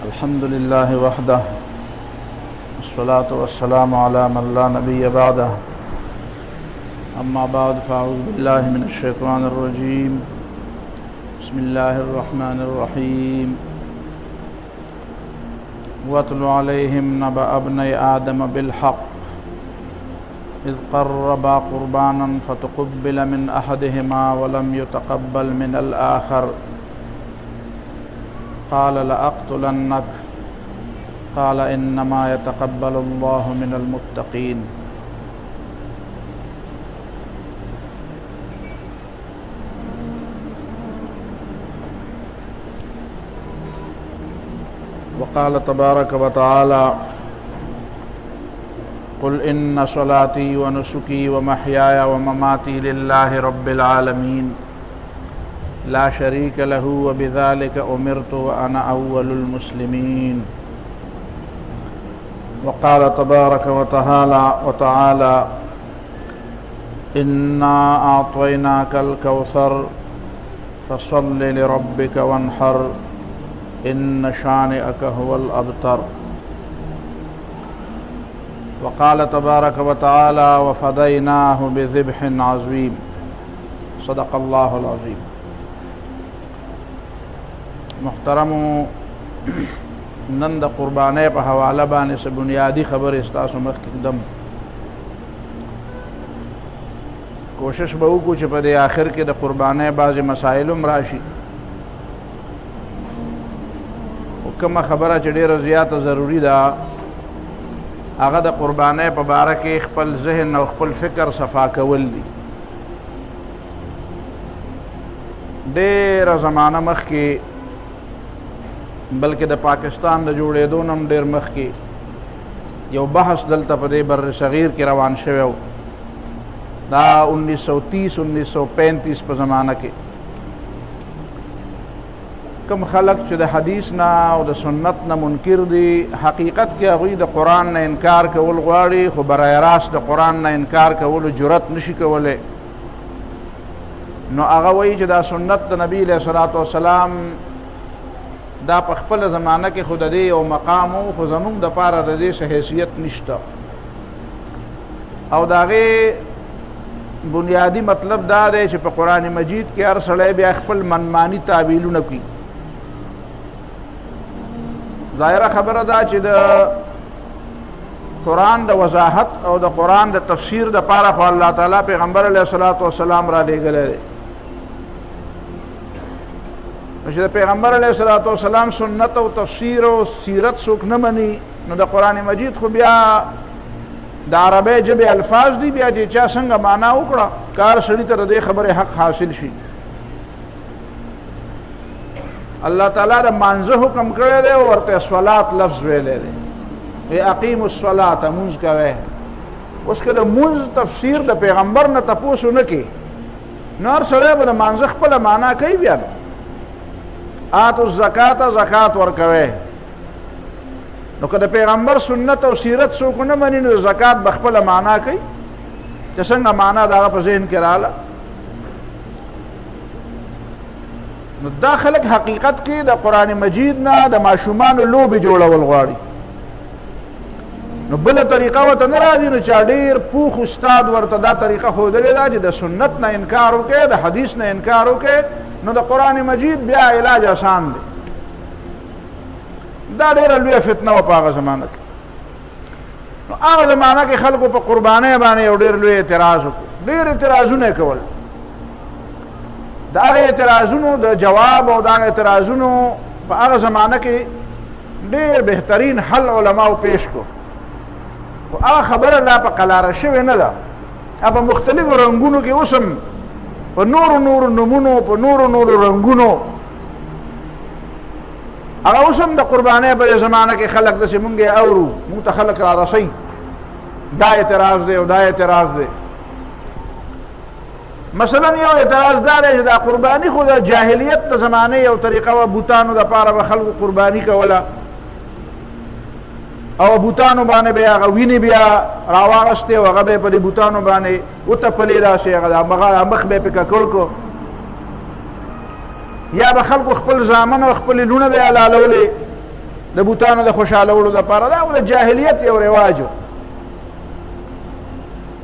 الحمد لله وحده والصلاة والسلام على من لا نبي بعده أما بعد فأعوذ بالله من الشيطان الرجيم بسم الله الرحمن الرحيم واتل عليهم نبأ ابني آدم بالحق إذ قربا قربانا فتقبل من أحدهما ولم يتقبل من الآخر قال لأقتلنك قال إنما يتقبل الله من المتقين وقال تبارك وتعالى قل إن صلاتي ونسكي ومحياي ومماتي لله رب العالمين لا شريك له وبذلك أمرت وأنا أول المسلمين وقال تبارك وتعالى إنا أعطيناك الكوثر فصل لربك وانحر إن شانئك هو الأبتر وقال تبارك وتعالى وفديناه بذبح عظيم صدق الله العظيم محترم نن د قربانۍ په حواله باندې څه بنیادی خبرې ستاسو مخکې دم کوشش به وکړو چې په دې آخر کې د قربانۍ بعضې مسایل هم راشي او کومه خبره چې ډېره زیاته ضروري ده هغه د قربانۍ په باره کې خپل ذهن او خپل فکر صفا کول دي ډېره زمانه مخکې بلکې د پاکستان د جوړېدو نه هم ډېر مخکې یو بحث دلته په دې بر صغیر کې روان شوی و دا 1930-1935 په زمانه کې کم خلق چې د حدیث نه او د سنت نه منکر دي حقیقت کې هغوی د قرآن نه انکار کول غواړي خو برای راست د قرآن نه انکار کولو جرأت نشي کولی نو هغه وایي چې دا سنت د نبی علیه الصلاة والسلام دا په خپل زمانه کې خود دې او مقام خو زمونږ د پاره د دې څه حیثیت نشته او د هغې بنیادی مطلب دا دی چې په قرآن مجید کې هر سړی بیا خپل منمانی تعبیلونه کوي ظاهره خبره ده چې د قرآن د وضاحت او د قرآن د تفسیر د پاره خو الله تعالی پیغمبر علیه الصلاة والسلام را لېږلی دی چې د پیغمبر علیه الصلاة والسلام سنت او تفسیر او سیرت څوک نه مني نو د قرآن مجید خو بیا د عربی ژبې الفاظ دي بیا چې چا څنګه معنا وکړه کار سړي ته د دې خبرې حق حاصل شي الله تعالی د مانځه حکم کړی دی او ورته صلات لفظ ویلی دی ای اقیموا الصلاة مونځ کوئ اوس که د مونځ تفسیر د پیغمبر نه تپوس ونه کړي نو هر سړی به د مانځه خپله معنا کوي بیا آتوا الزکاة زکات ورکوئ نو که د پیغمبر سنت او سیرت څوک نه مني نو زکات به خپله معنا کوي چې څنګه معنا د هغه په ذهن کې راله نو دا خلک حقیقت کې د قرآن مجید نه د ماشومانو لوبې جوړول غواړي نو بله طریقه ورته نه راځي نو چا ډېر پوخ استاد ورته دا طریقه ښودلې ده چې د سنت نه انکار وکړي د حدیث نه انکار وکړي نو د قرآن مجید بیا علاج آسان دی دا ډېره لویه فتنه وه په هغه زمانه کې نو هغه زمانه کې خلکو په قربانۍ باندې یو ډېر لوی اعتراض وکړو ډېر اعتراضونه یې کول د هغه اعتراضونو د جواب او د هغه اعتراضونو په هغه زمانه کې ډېر بهترین حل علماو پیش کړو خو هغه خبره لا په قلاره شوې نه ده په مختلفو رنګونو کې اوس هم په نورو نمونو په نورو رنګونو هغه اوس هم د قربانۍ په زمانه کې خلک داسې مونږ یې اورو مونږ ته خلک را رسوي دا اعتراض دی او دا اعتراض دی مثلا یو اعتراض دا دی چې دا قرباني خو د جاهلیت د زمانې یو طریقه وه بوتانو دپاره به خلکو قرباني کوله او بوتانو باندې به هغه وینې بیا راواغستې او هغه به یې په دې بوتانو باندې وتپلې داسې هغه مخ به یې پې ککړ کړو یا به خلکو خپل زامن او خپل لونه به حلالولې د بوتانو د خوشحالولو دپاره. دا د جاهلیت یو رواج و.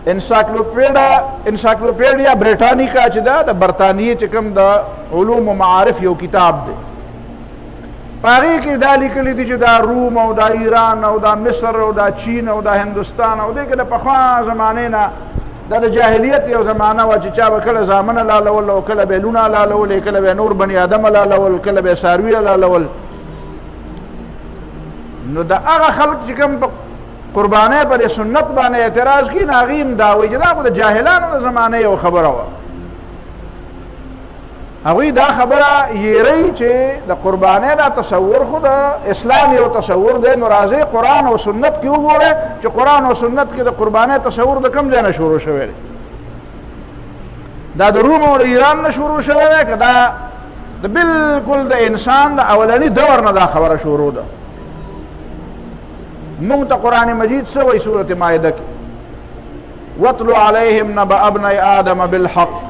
انسایکلوپیډیا بریټانیکا چې ده د برطانیې چې کوم د علوم و معارف یو کتاب دی، په هغې کې دا لیکلي دي چې دا روم او دا ایران او دا مصر او دا چین او دا هندوستان او دې کې د پخوا زمانې نه دا د جاهلیت یو زمانه وه چې چا به کله زامن حلالول او کله به یې لونه حلالولې، کله به یې نور بني آدم حلالول، کله به یې څاروي حلالول. نو د هغه خلک چې کوم په قربانۍ پر سنت باندې اعتراض کړي نو هغې هم دا وایي چې دا خو د جاهلانو د زمانې یو خبره وه. هغوی دا خبره یېرئ چې د قربانۍ دا تصور خو د اسلام یو تصور دی. نو راځئ قرآن او سنت کې وګورئ چې قرآن او سنت کې د قربانۍ تصور د کوم ځای نه شروع شوی دی. دا د روم او د ایران نه شروع شوی دی که دا د بلکل د انسان د اولني دور نه دا خبره شروع ده؟ مونږ ته قرآن مجید څه وایي سورة مائده کې؟ واتلو علیهم نبأ ابنی آدم بالحق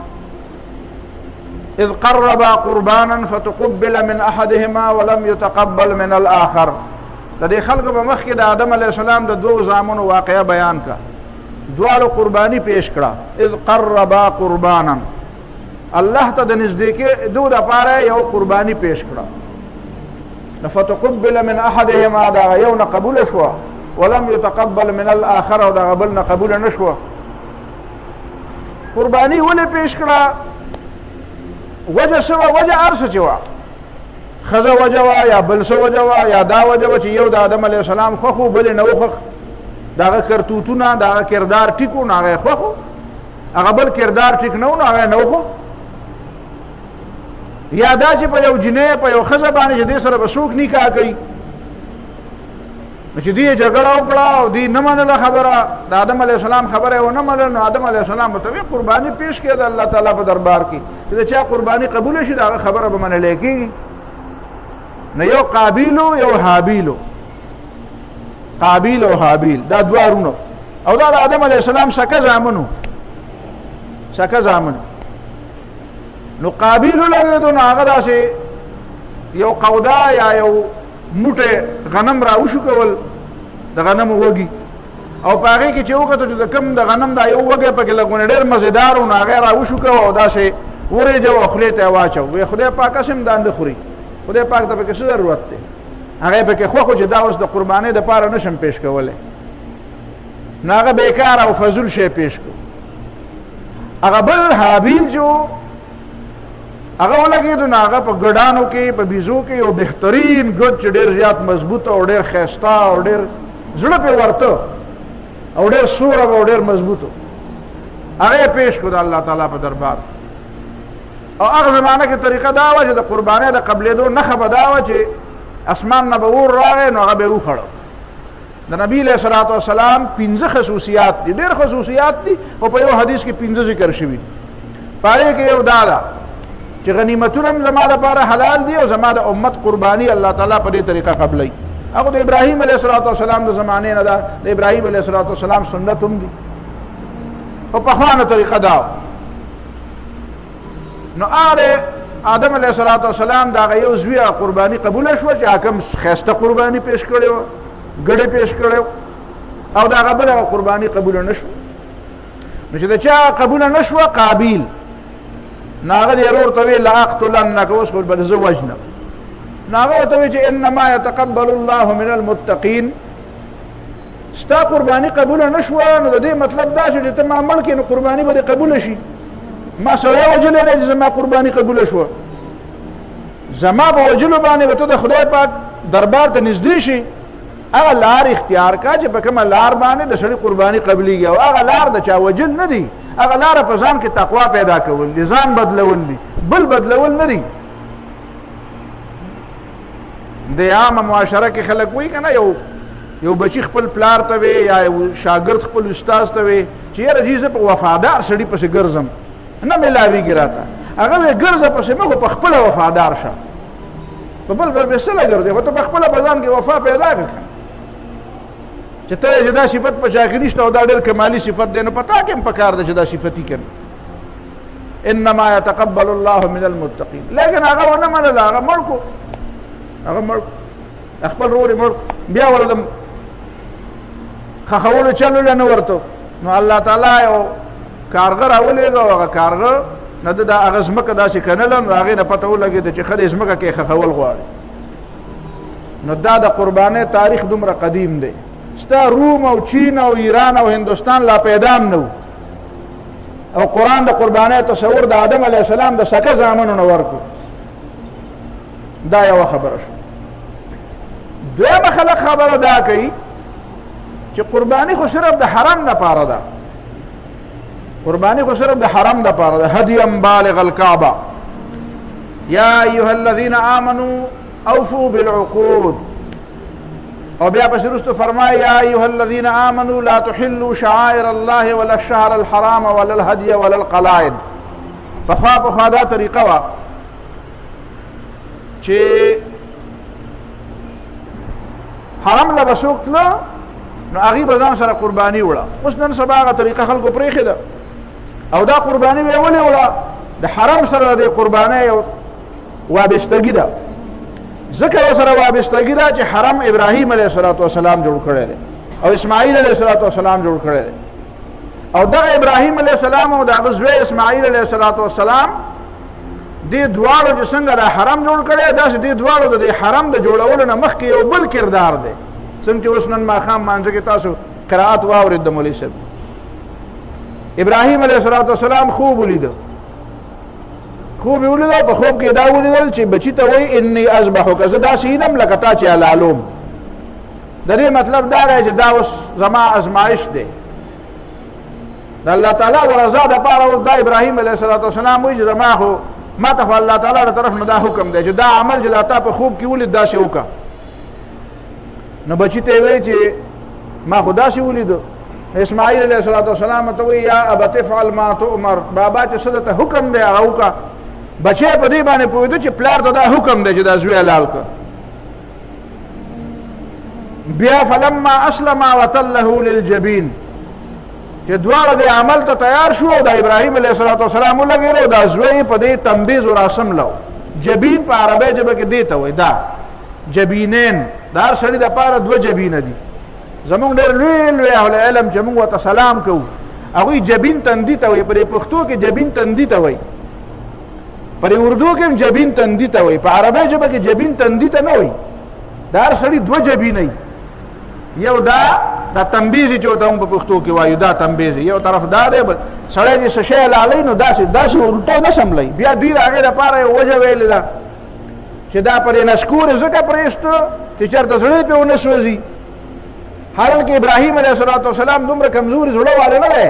اذ قربا قربانا فتقبل من احدهما ولم يتقبل من الاخر. د دې خلکو په مخ کې د آدم علیه السلام د دوو زامنو واقعه بیان کا. دواړو قرباني پیش کړه. اذ قربا قربانا، الله ته د نزدېکېدو دپاره یو قرباني پیش کړه. فتقبل من احدهما، دا یو نه قبول شوه، ولم يتقبل من الاخر، او دا بل نه قبول نه شوه. قرباني ولې پیش کړه؟ وجه څه وه؟ وجه هر څه چې وه، ښځه وجه وه یا بل څه وجه وه یا دا وجه وه چې یو د آدم علیه السلام خوښ و بل یې نه و خوښ، د هغه کرتوتونه د هغه کردار ټیک و نو هغه یې خوښ و، هغه بل کردار ټیک نه و نو هغه یې نه و خوښ. یا دا چې په یو جنۍ په یو ښځه باندې چې دې سره به څوک نکاح کوي نو چې دې جګړه وکړه او دې نه منله خبره، د آدم علیه السلام خبره یې ونه منله، نو آدم علیه السلام ورته ویې قرباني پیش کړه د الله تعالی په دربار کې چې د چا قرباني قبوله شي د هغه خبره به منلی کېږي. نو یو قابیل و یو حابیل و، قابیل او حابیل دا دوه ورونه، او دا د آدم علیه السلام سکه زامن و، سکه زامن. نو قابیل ولګېدو نو هغه داسې یو قودا یا یو موټی غنم را وشو کول، د غنمو وږي، او په هغې کې چې وکتو چې د کوم د غنم دا یو وږی پکې لږونه ډېر مزېدار و، نو هغې را وشو کوه او داسې ورېجه و خولې ته یې واچو. وی خدای پاک هسې هم دا نه خوري، خدای پاک ته پکې څه ضرورت دی؟ هغه پکې خوښ و چې دا اوس د قربانۍ دپاره نشم پیش کولی، نو هغه بېکاره او فضول شی پیش کړو. هغه بل حابیل چې هغه ولګېدو نو هغه په ګډانو کې په بیزو کې یو بهترین ګډ چې ډېر زیات مضبوط او ډېر ښایسته او ډېر زړه پرې ورته او ډېر سور او ډېر مضبوط و، هغه یې پیش کړو د الله تعالی په دربار. او هغه زمانه کې طریقه دا وه چې د قربانۍ د قبلېدو نښه به دا وه چې اسمان نه به اور راغی نو هغه به یې وخوړه. د نبي علیه الصلاة والسلام 5 خصوصیات دي، ډېر خصوصیات دي، او په یو حدیث کې 5 ذکر شوي دي. په هغې کې یو دا ده چې غنیمتونه هم زما دپاره حلال دي او زما د امت قرباني الله تعالی په دې طریقه قبلوي. هغه د ابراهیم علیه الصلاة والسلام د زمانې نه ده، د ابراهیم علیه الصلاة والسلام سنت هم دي، په پخوانه طریقه دا. نو هغه آدم علیه الصلاة والسلام د هغه یو زوی قرباني قبوله شوه چې حاکم ښایسته قرباني پیش کړې وه، ګډې پیش کړی او د هغه بله قرباني قبوله نه شوه. نو چې د چا قبوله نه شوه قابیل، نو هغه د ورور ته ویل لاقتلنک، اوس خو به زه وژنم. نو هغه ورته وایي چې انما یتقبل الله من المتقین، ستا قرباني قبوله نه شوه نو د دې مطلب دا شو چې ته ما مړ کړې نو قرباني به دې قبوله شي. ما سړی وژلی دی چې زما قرباني قبوله شوه، زما په وژلو باندې به ته د خدای پاک دربار ته نږدې شي. هغه لار اختیار کا چې په کومه لار باندې د سړي قرباني قبلیږي، او هغه لار د چا وجل نه دی، هغه لاره په ځان کې تقوا پیدا کول دي، ځان بدلول دي، بل بدلول نه دي. د عامه معاشره کې خلک وایي که نه یو بچي خپل پلار ته وی یا یو شاګرد خپل استاذ ته وی چې یاره جي زه په وفادار سړي پسې ګرځم، نه میلاویږي راته. هغه وی ګرځه پسې مه، خو په خپله وفادار شه، په بل بل بې څه نه ګرځې، خو ته په خپله په ځان کې وفا پیدا کړه چې ته چې دا صفت په چا کې نشته او دا ډېر کمالي صفت دی، نو په تا کې هم پکار ده چې دا صفتي کړي. انما يتقبل الله من المتقين. لیکن هغه ونه منله، هغه مړ کو، هغه مړ خپل رور مړ بیا ولدم خخولو چلو نه ورته. نو الله تعالی یو کارغه راولېږه، هغه کارغه نه د هغه ځمکه داسې کنله، نو هغې نه پته ولګېده چې ښه دې ځمکه کې خښول غواړي. نو دا د قربانۍ تاریخ دومره قدیم دی. ستا روم او چین او ایران او هندوستان لا پیدا هم نه و، او قرآن د قربانۍ تصور د آدم علیه السلام د سکه زامنو نه ورکړو. دا یوه خبره شو. دویمه خلک خبره دا کوي چې قرباني خو صرف د حرم دپاره ده، قرباني خو صرف د حرم دپاره ده. هدیا بالغ الکعبه یا ایها الذین آمنوا اوفوا بالعقود. او بیا پس رستو فرمایا یا ایها الذین آمنوا لا تحلوا شعائر الله ولا الشهر الحرام ولا الهدي ولا القلائد. پخوا دا طریقه وا چې حرم له بسوک تله نو هغې به ځان سره قرباني وړه. اوس نن سبا هغه طریقه خلکو پرېښې ده، او دا قرباني به یې ولې وړه؟ د حرم سره د قربانۍ یو وابستګي ده، ځکه ورسره وابستګي ده چې حرم ابراهیم علیه السلام جوړ کړی دی او اسماعیل علیه السلام جوړ کړی دی، او دغه ابراهیم علیه السلام او د هغه زوی اسماعیل علیه السلام دې دواړو چې څنګه دا حرم جوړ کړی، داسې دې دواړو د دې حرم د جوړولو نه مخکې یو بل کردار دی. څنګه چې اوس نن ماښام مانځه کې تاسو قرائت واورېد د مولوي صاحب. ابراهیم علیه السلام خوب ولیده، خوب یې ولیده، په خوب کې دا ولیدل چې بچي ته وایي انی اذبحک، زه داسې ینم لکه تا چې حلالوم. د دې مطلب دا دی چې دا اوس زما ازمایش دی د الله تعالی د رضا دپاره. اوس دا ابراهیم علیه السلام وایي چې زما خو ما ته خو الله تعالی د طرف نه دا حکم دی چې دا عمل چې دا تا په خوب کې ولید داسې وکړه. نو بچي ته یې وایي چې ما خو داسې ولیدو. اسماعیل علیه السلام ته وایي یا ابت افعل ما تؤمر، بابا چې څه درته حکم دی هغه وکړه. بچی په دې باندې پوهېده چې پلار ته دا حکم دی چې دا زوی حلال کړه. بیا فلما اسلم وتله للجبین، چې دواړه د عمل ته تیار شو او د ابراهیم علیه السلام ولګېدو، دا زوی په دې تنبیز وراسم لو. جبین په عربی ژبه کې دې ته وایي دا جبینین، د هر سړي دپاره دوه جبینه دي. زمونږ ډېر لوی لوی اهل علم چې مونږ ورته سلام کوو هغوی جبین تندي ته وایي. په پښتو کې جبین تندي ته وایي، پر اردو کې هم جبین تندي ته وایي، په عربی ژبه کې جبین تندي ته نه وایي. د هر سړي دوه جبینه وي، یو دا تنبیز چې ورته هم په پښتو کې وایو، دا تنبیز یو طرف دا دی، بل سړی چې څه شی حلالوي نو داسې الټو نه سملوي. بیا دوی د هغې دپاره یو وجه ویلې ده چې دا پرې نسکور یې ځکه پرېسته چې چېرته زړه پرې ونه سوځي. حالانکه ابراهیم علیه السلام دومره کمزوري زړه والی نه دی،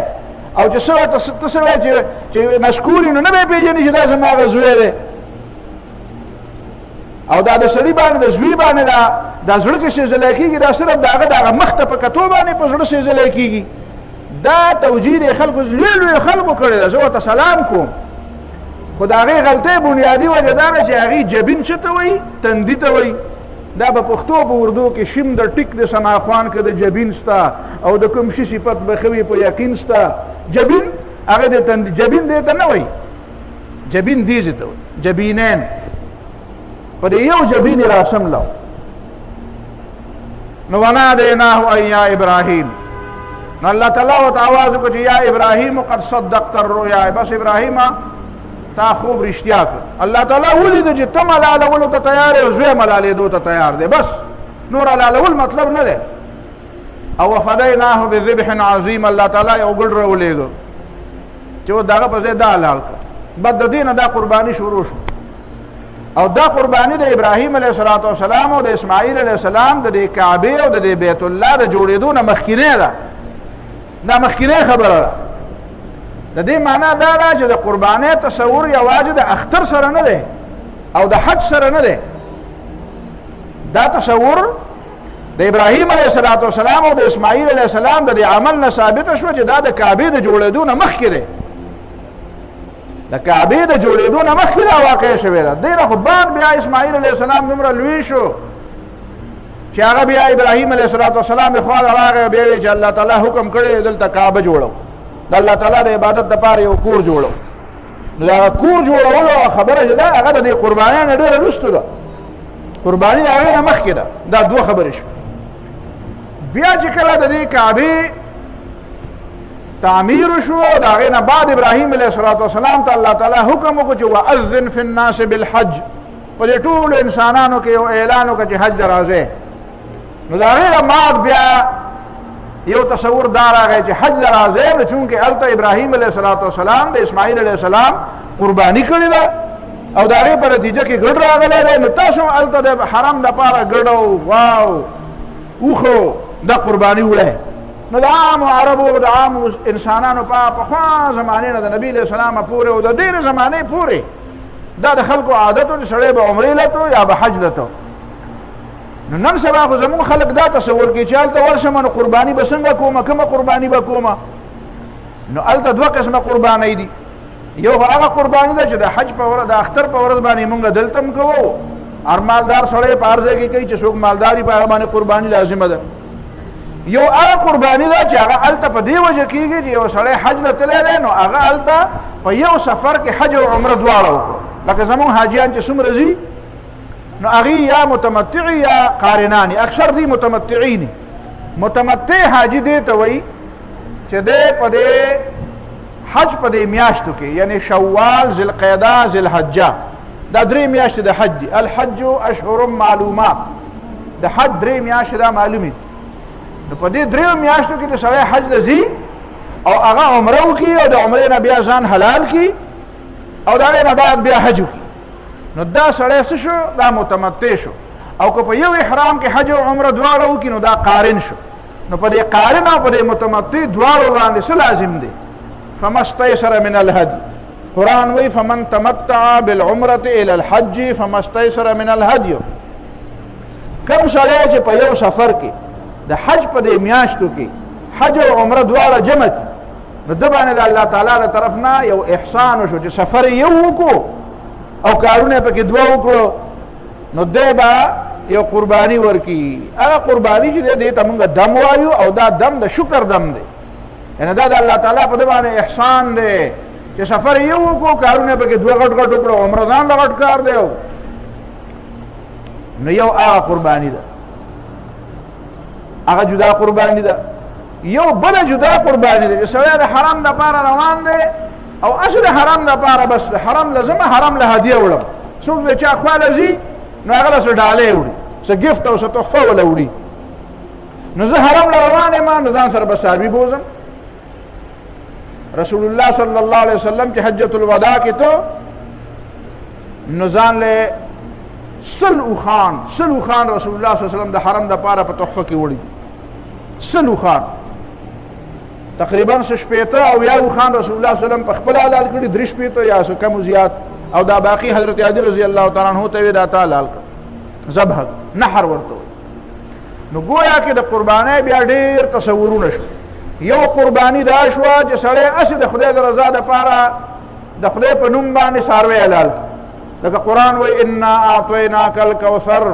او چې څه ته څه وایي چې نسکور یې نو نه به یې پېژني چې دا زما هغه زوی دی. او دا د سړي باندې د زوی باندې دا زړه کې سېزلی کېږي، دا صرف د هغه د هغه مخ ته په کتو باندې په زړه سېزلی کېږي. دا توجیه د خلکو لوی لوی خلکو کړې ده. زه ورته سلام کوم، خو د هغې غلطۍ بنیادي وجه دا ده چې هغې جبین څه ته وایي؟ تندي ته وایي. دا په پښتو په اردو کې شیم د ټیک د ثناخوان کې د جبین ستا، او د کوم شي صفت به ښه وي په یقین ستا. جبین هغه د تندي، جبین دې ته نه وایي، جبین دې ته وایي، جبینین. په دې یو جبین یې راسم لو. نو ونادیناه ان یا ابراهیم، نو الله تعالی ورته آواز وکړو چې یا ابراهیم قد صدقت الرؤیا، بس ابراهیمه تا خوب رښتیا کړ. الله تعالی ولیدو چې ته ملالولو ته تیار یې او زوی ملالېدو ته تیار دی، بس نور حلالول مطلب نه دی. او وفدیناه بذبح عظیم، الله تعالی یو ګډ راولېږو چې و دغه په ځای دا حلال کړه. بعد د دې نه دا قرباني شروع شو، او دا قرباني د ابراهیم علیه السلام او د اسماعیل علیه السلام د دې کعبې او د دې بیت الله د جوړېدو نه مخکینی ده. دا مخکینی خبره ده. د دې معنا دا ده چې د قربانۍ تصور یوازې د اختر سره نه دی او د حج سره نه دی. دا تصور د ابراهیم علیه السلام او د اسماعیل علیه السلام د دې عمل نه ثابته شوه چې دا د کعبې د جوړېدو نه مخکې دی. د کعبې د جوړېدو نه مخکې دا واقع شوې ده. دې نه خو بعد بیا اسماعیل علیه السلام دومره لوی شو چې هغه بیا ابراهیم علیه السلام یې خواله راغی، بیا یې چې الله تعالی حکم کړی دلته کعبه جوړو، د الله تعالی د عبادت دپاره یو کور جوړو. نو دا کور جوړولو خبره چې ده هغه د دې قربانۍ نه ډېره وروسته ده قرباني د هغې نه مخکې ده دا دوه خبرې شوې بیا چې کله د دې کعبې تعمیر شو د هغې نه بعد ابراهیم علیه الصلاة والسلام ته الله تعالی حکم وکړو چې واذن فی الناس بالحج په دې ټولو انسانانو کې یو اعلان وکړه چې حج ته راځئ نو د هغې نه بعد بیا یو تصور دا راغی چې حج ته راځئ نو چونکې هلته ابراهیم علیه الصلاة والسلام د اسماعیل علیه السلام قرباني کړې ده او د هغې په نتیجه کې ګډ راغلی دی نو تاسو هم هلته د حرم دپاره ګډ او واو اوښو دا قرباني وړی نو د عامو عربو د عامو انسانانو په پخوا زمانې نه د نبي علیه السلام پورې او د ډېرې زمانې پورې دا د خلکو عادت و چې سړی به عمرې لته یا به حج لته نو نن سبا خو زمونږ خلک دا تصور کوي چې هلته ورشم نو قرباني به څنګه کومه کومه قرباني به کومه نو هلته دوه قسمه قربانۍ دي یو هغه قرباني ده چې د حج په ورځ د اختر په ورځ باندې مونږ دلته هم کوو هر مالدار سړی په هر ځای کې کوي چې څوک مالداري په هغه باندې قرباني لازمه ده یو هغه قرباني ده چې هغه هلته په دې وجه کېږي چې یو سړی حج له تللی دی نو هغه هلته په یو سفر کې حج او عمره دواړه وکړو لکه زمونږ حاجیان چې څومره ځي نو هغې یا متمتعي یا قارناني اکثر دي متمتعیني متمتع حاجي دې ته وایي چې دی په دې حج په دې میاشتو کې یعنی شوال ذوالقعده ذوالحجه دا درې میاشتې د حج دي الحج اشهر معلومات د حج درې میاشتې دا معلومې نو په دې دریو میاشتو کې د سړی حج ته ځي او هغه عمره وکړي او د عمرې نه بیا ځان حلال کړي او د هغې نه بعد بیا حج وکړي نو دا سړی څه شو دا متمتع شو او که په یو احرام کې حج او عمره دواړه وکړي نو دا قارن شو نو په دې قارن او په دې متمتع دواړو باندې څه لازم دی فما استيسر من الهدي قرآن وی فمن تمتع بالعمرة الى الحج فما استيسر من الهدي کم سړی چې په یو سفر کې د حج په دې میاشتو کې حج او عمره دواړه جمع کړي نو ده باندې د الله تعالی له طرف نه یو احسان وشو چې سفر یې یو وکړو او کارونه یې پکې دوه وکړو نو دی به یو قرباني ورکړي هغه قرباني چې دی دې ته مونږ دم وایو او دا دم د شکر دم دی یعنې دا د الله تعالی په ده باندې احسان دی چې سفر یې یو وکړو کارونه یې پکې دوه غټ غټ وکړو عمره ځان له غټ کار دی نو یو هغه قرباني ده هغه جدا قرباني ده یو بله جدا قرباني ده چې سړی د حرم دپاره روان دی او هسې د حرم دپاره بس د حرم له ځمه حرم له هدیه وړم څوک د چا خوا له ځي نو هغه له څه ډالۍ وړي څه ګفت او څه تحفه وله وړي نو زه حرم له روان یم نو ځان سره به څاروي بوځم رسول الله صلی الله علیه وسلم چې حجة الوداع کې ته نو ځان له سل اوښان رسول الله صلی الله علیه وسلم د حرم دپاره په تحفه کې وړي سل اوښان تقریبا څه شپېته او یا اوښان رسول الله صلی الله علیه وسلم په خپله حلال کړي درې شپېته یا څه کم و زیات او دا باقي حضرت علی رضی الله تعالی عنه ته وی دا تا حلال کړ ذبح نحر ورته نو گویا کې د قربانۍ بیا ډېر تصورونه شو یو قرباني دا شوه چې سړی هسې د خدای د رضا دپاره د خدای په نوم باندې څاروی حلال کړي لکه قرآن وی انا اعطیناک الکوثر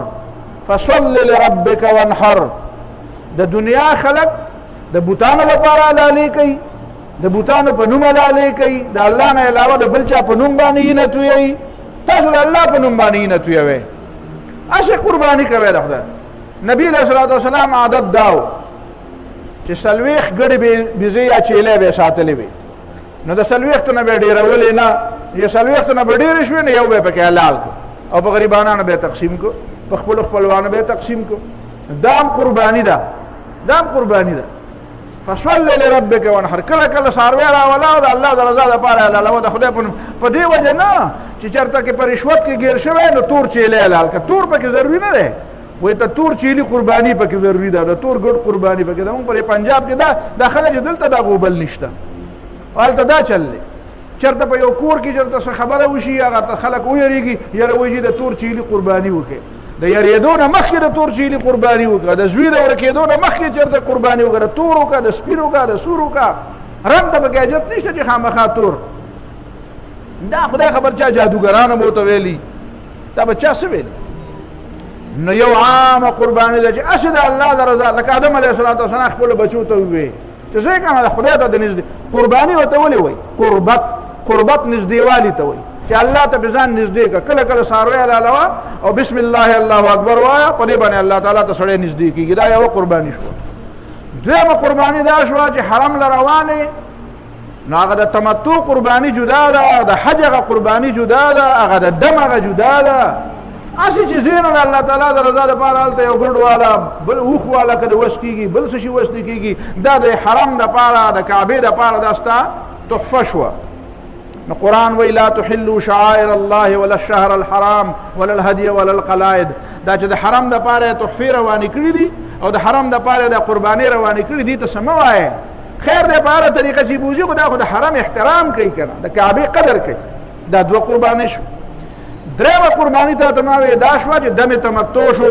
فصل لربک وانحر د دنیا خلق د بوتانو لپاره حلالې کوي د بوتانو په نوم حلالې کوي د الله نه علاوه د بل چا په نوم باندې یې نه تویوي تاسو د الله په نوم باندې یې نه تویوئ هسې قرباني کوئ د خدای نبي علیه الصلاة والسلام عادت دا و چې څلوېښت ګډې بېزې یا چیلې به یې ساتلې وي نو د څلوېښتو نه به یې ډېرولې نه یا څلوېښتو نه به ډېرې شوې نو یو به یې پکې حلال کړو او په غریبانانو به یې تقسیم کړو په خپلو خپلوانو به یې تقسیم کړو دا هم قرباني ده دا هم قرباني ده فصل لربک وانحر کله کله څاروی راوله او د الله د رضا دپاره حلالوه د خدای په دې وجه نه چې چېرته کې په رشوت کې ګیر شوی نو تور چیلی حلال کړه تور پکې ضروري نه دی وایي ته تور چیلي قرباني پکې ضروري ده د تور ګډ قرباني پکې ده مونږ په پنجاب کې دا خلک چې دلته دا غوبل نشته هلته دا چل دی چېرته په یو کور کې چېرته څه خبره وشي هغه ته خلک ویرېږي یاره وایي د تور چیلي قرباني وکړې د یریدو نه مخکې د تور چیلي قرباني وکړه د زوی د ورکېدو نه مخکې چېرته قرباني وکړه د تور وکړه د سپین وکړه د سور وکړه رنګ ته پکې حاجت نشته چې خامخا تور دا خدای خبر چا جادوګرانو به ورته ویلي دا به چا څه ویلي نو یو عامه قرباني ده چې هسې د الله د رضا لکه آدم علیه السلام خپلو بچو ته وویې چې زه یې کنه د خدای ته د نږدې قرباني ورته ولې وایي قربت قربت نږدېوالي ته وایي چې الله ته به ځان نږدې کړه. کله کله څاروی حلالوه او بسم الله الله اکبر وایه، په دې باندې الله تعالی ته سړی نږدې کېږي. دا یوه قرباني شوه. دویمه قرباني دا شوه چې حرم له روانې، نو هغه د تمتع قرباني جدا ده، د حج هغه قرباني جدا ده، هغه د دم هغه جدا ده. هسې چې زینه د الله تعالی د رضا دپاره هلته یو ګډ والا بل اوښ والا که د وس کېږي، بل څه شي وس نه کېږي، دا د حرم دپاره د کعبې دپاره دا ستا تحفه شوه. نو قرآن وی لا تحلوا شعائر الله ولا الشهر الحرام ولا الهدي ولا القلائد. دا چې د حرم دپاره تحفې روانې کړي دي او د حرم دپاره د قربانۍ روانې کړي دي، ته څه مه وایې. خیر دی په هره طریقه چې بوځي، خو دا خو د حرم احترام کوي که نه، د کعبې قدر کوي. دا دوه قربانۍ شو. درېمه قرباني ته ما وې دا شوه چې دم تمتع شو،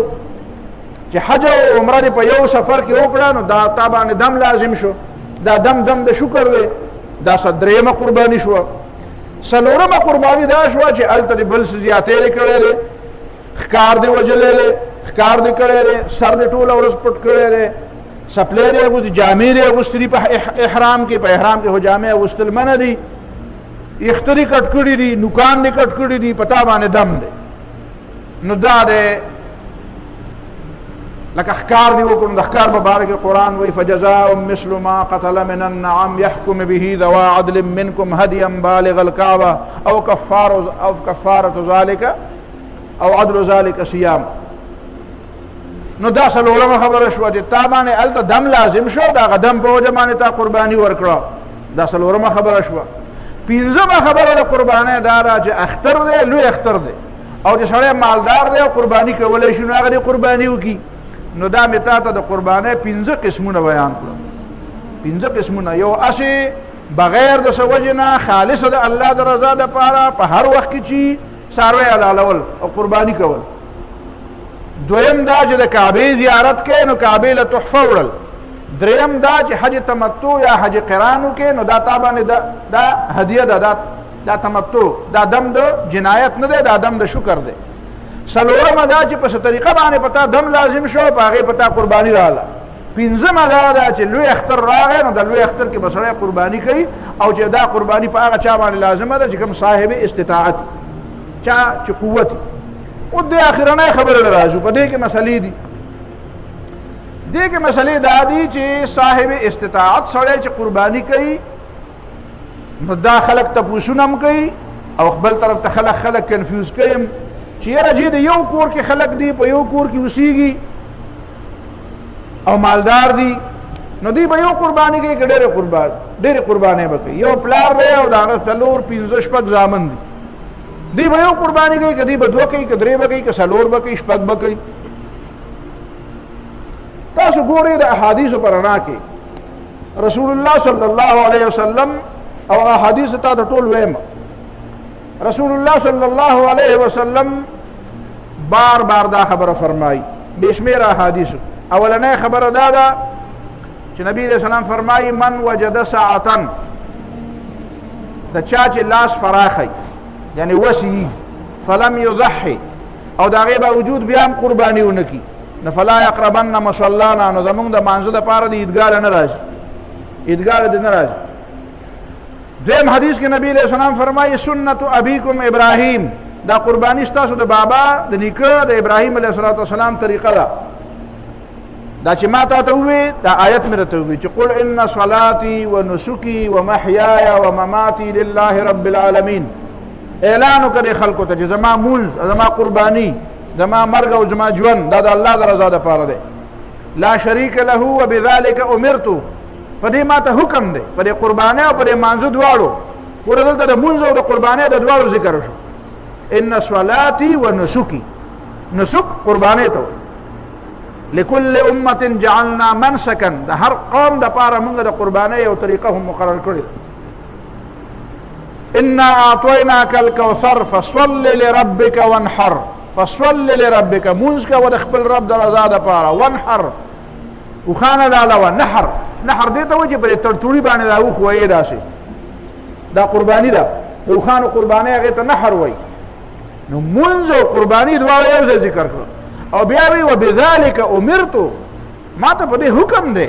چې حج او عمره دې په یو سفر کې وکړه، نو دا تا باندې دم لازم شو. دا دم د شکر دی. دا درېمه قرباني شوه. څلورمه قرباني دا شوه چې هلته دې بل څه زیاتې دې کړی دی، ښکار دې وجلی دی، ښکار دې کړی دی، سر دې ټوله ورځ پټ کړی دی، څپلۍ دې اغوستې، جامې دې اغوستې دي په احرام کې. په احرام کې خو جامې اغوستل منع دي. یخته دې کټ کړي دي، نوکان دې کټ کړي دي، په تا باندې دم دی. نو دا دی لکه ښکار دې وکړو. د ښکار په باره کې قرآن وایي فجزاء مثل ما قتل من النعم يحكم به ذو عدل منكم هديا بالغ الكعبة أو كفارة ذلك او عدل ذلك صيام. نو دا څلورمه خبره شوه چې تا باندې هلته دم لازم شو، د هغه دم په وجه باندې تا قرباني ورکړه. دا څلورمه خبره شوه. پنځمه خبره د قربانۍ دا ده چې اختر دی، لوی اختر دی، او چې سړی مالدار دی او قرباني کولی شي، نو هغه دې قرباني وکړي. نو دا مې تا ته د قربانۍ 5 قسمونه بیان کړل. 5 قسمونه. یو هسې بغیر د څه وجې نه خالصه د الله د رضا دپاره په هر وخت کې چې څاروی حلالول او قرباني کول. دویم دا چې د کعبې زیارت کوې، نو کعبې له تحفه وړل. دریم دا چې حج تمتع یا حج قران وکې، نو دا تا باندې دا هدیه ده، دا تمتع، دا دم د جنایت نه دی، دا دم د شکر دی. څلورمه دا چې په څه طریقه باندې پتا دم لازم شو، په هغې پتا قرباني راغله. پنځمه دا ده چې لوی اختر راغی، نو د لوی اختر کې به سړی قرباني کوي، او چې دا قرباني په هغه چا باندې لازمه ده چې کوم صاحب استطاعت، چا چې قوت. او د اخرنۍ خبره راځو، په دې کې مسلې دي. دې کې مسلې دا دي چې صاحب استطاعت سړی چې قرباني کوي، نو دا خلک تپوسونه هم کوي، او بل طرف ته خلک کنفیوز کوي چې یاره چې د یو کور کې خلک دي، په یو کور کې اوسېږي او مالدار دي، نو دوی به یو قرباني کوي که ډېرې قربانۍ به کوي. یو پلار دی او د هغه 4 5 6 زامن دي، دوی به یو قرباني کوي، که دوی به 2 کوي، که 3 به کوي، که 4 به کوي، 6 به کوي. تاسو ګورئ د احادیثو په رڼا کې رسول الله صلی الله علیه وسلم، او احادیث تا د ټول ویم، رسول الله صلی الله علیه وسلم بار بار دا خبره فرمایي، بشمیر احادیثو. اولنۍ خبره دا ده چې نبی علیہ السلام فرمایي من وجد ساعتن، د چا چې لاس فراخی یعنی وسعي، فلم یضحي، او د هغې باوجود بیا هم قرباني ونه کړي، نو فلا یقربن مصلانا، نو زمونږ د مانځه دپاره د عیدګاه نه راځي، عیدګاه دې نه راځي. دویم حدیث کې نبی علیہ السلام فرمایي سنت ابیکم ابراهیم، دا قرباني ستاسو د بابا د نیکه د ابراهیم علیه السلام طریقه ده. دا چې ما تا ته ووې، دا آیت مې راته ووې چې قل ان صلاتي ونسکي ومحیاي ومماتي لله رب العالمین. اعلان وکړئ خلکو ته چې زما مونځ، زما قرباني، زما مرګ او زما ژوند دا د الله د رضا دپاره دی. لا شریک له وبذلک امرت، په دې ما ته حکم دی، په دې قربانۍ او په دې مانځه دواړو. ګوره دلته د مونځ او د قربانۍ د دواړو ذکر شو. ان صلاتي ونسکي، نسک قربانۍ ته وایي. لكل امة جعلنا منسكا، د هر قوم د پاره موږ د قربانۍ او طریقه هم مقرر کړی. انا اعطیناک الکوثر فصل لربک وانحر، فصل لربک، مونځ کوه د خپل رب د رضا دپاره، وانحر، وخانه د علاوه، نحر دې ته وایي چې په تړتوړي باندې دا اوښ وایي، داسې دا قرباني ده، د اوښانو قربانۍ هغې ته نحر وایي. نو مونځ او قرباني دواړه یو ځای ذکر کړه، او بیا وی وبذلک امرت، ما ته په دې حکم دی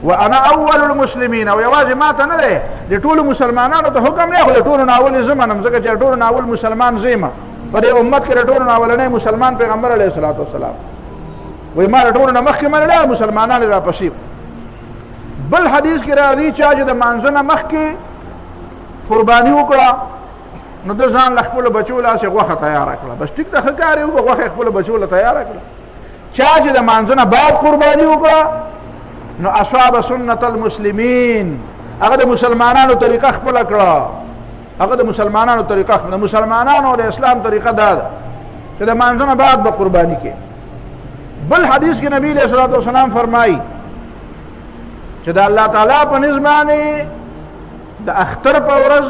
وانا اول المسلمین او یوازې ما ته نه دی د ټولو مسلمانانو ته حکم نه خو د ټولو نه اول زه منم ځکه چې ټولو نه اول مسلمان زه یم په دې امت کې د ټولو نه اولنی مسلمان پیغمبر علیه الصلاة والسلام وایي ما د ټولو نه مخکې منلی مسلمانان یې راپسې بل حدیث کې راځي چا چې د مانځه نه مخکې قرباني وکړه نو د ځان له خپلو بچو لاسې غوښه تیاره کړه بس ټیک ده ښه کار یې وکړه غوښه یې خپلو بچو له تیاره کړه چا چې د مانځه نه بعد قرباني وکړه نو اصحاب سنت المسلمین هغه د مسلمانانو طریقه خپله کړه هغه د مسلمانانو طریقه د مسلمانانو د اسلام طریقه دا ده چې د مانځه نه بعد به قرباني کې بل حدیث کې نبی علیه الصلاة والسلام فرمایي چې د الله تعالی په نزد باندې د اختر په ورځ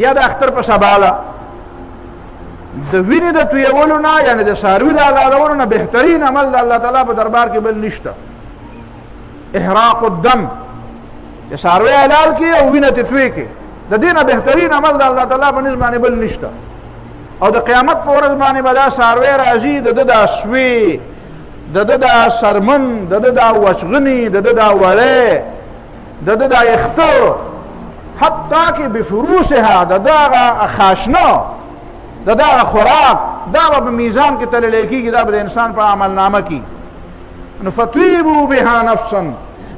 یا د اختر په سباله د وینې د تویولو نه یعنې د څاروي د حلالولو نه بهترین عمل د الله تعالی په دربار کې بل نشته احراق الدم چې څاروی حلال کړي او وینه ترې توی کړي د دې نه بهترین عمل د الله تعالی په نزد باندې بل نشته او د قیامت په ورځ باندې به دا څاروی راځي د ده دا سوی د ده دا سرمن د ده دا وچغني د ده دا وړی د ده دا یخته حتی که بفروسها د دغه خاشنه د دغه خوراک دا به په میزان کې تللی کېږي دا به د انسان په عملنامه کې نو فطیبوا بها نفسا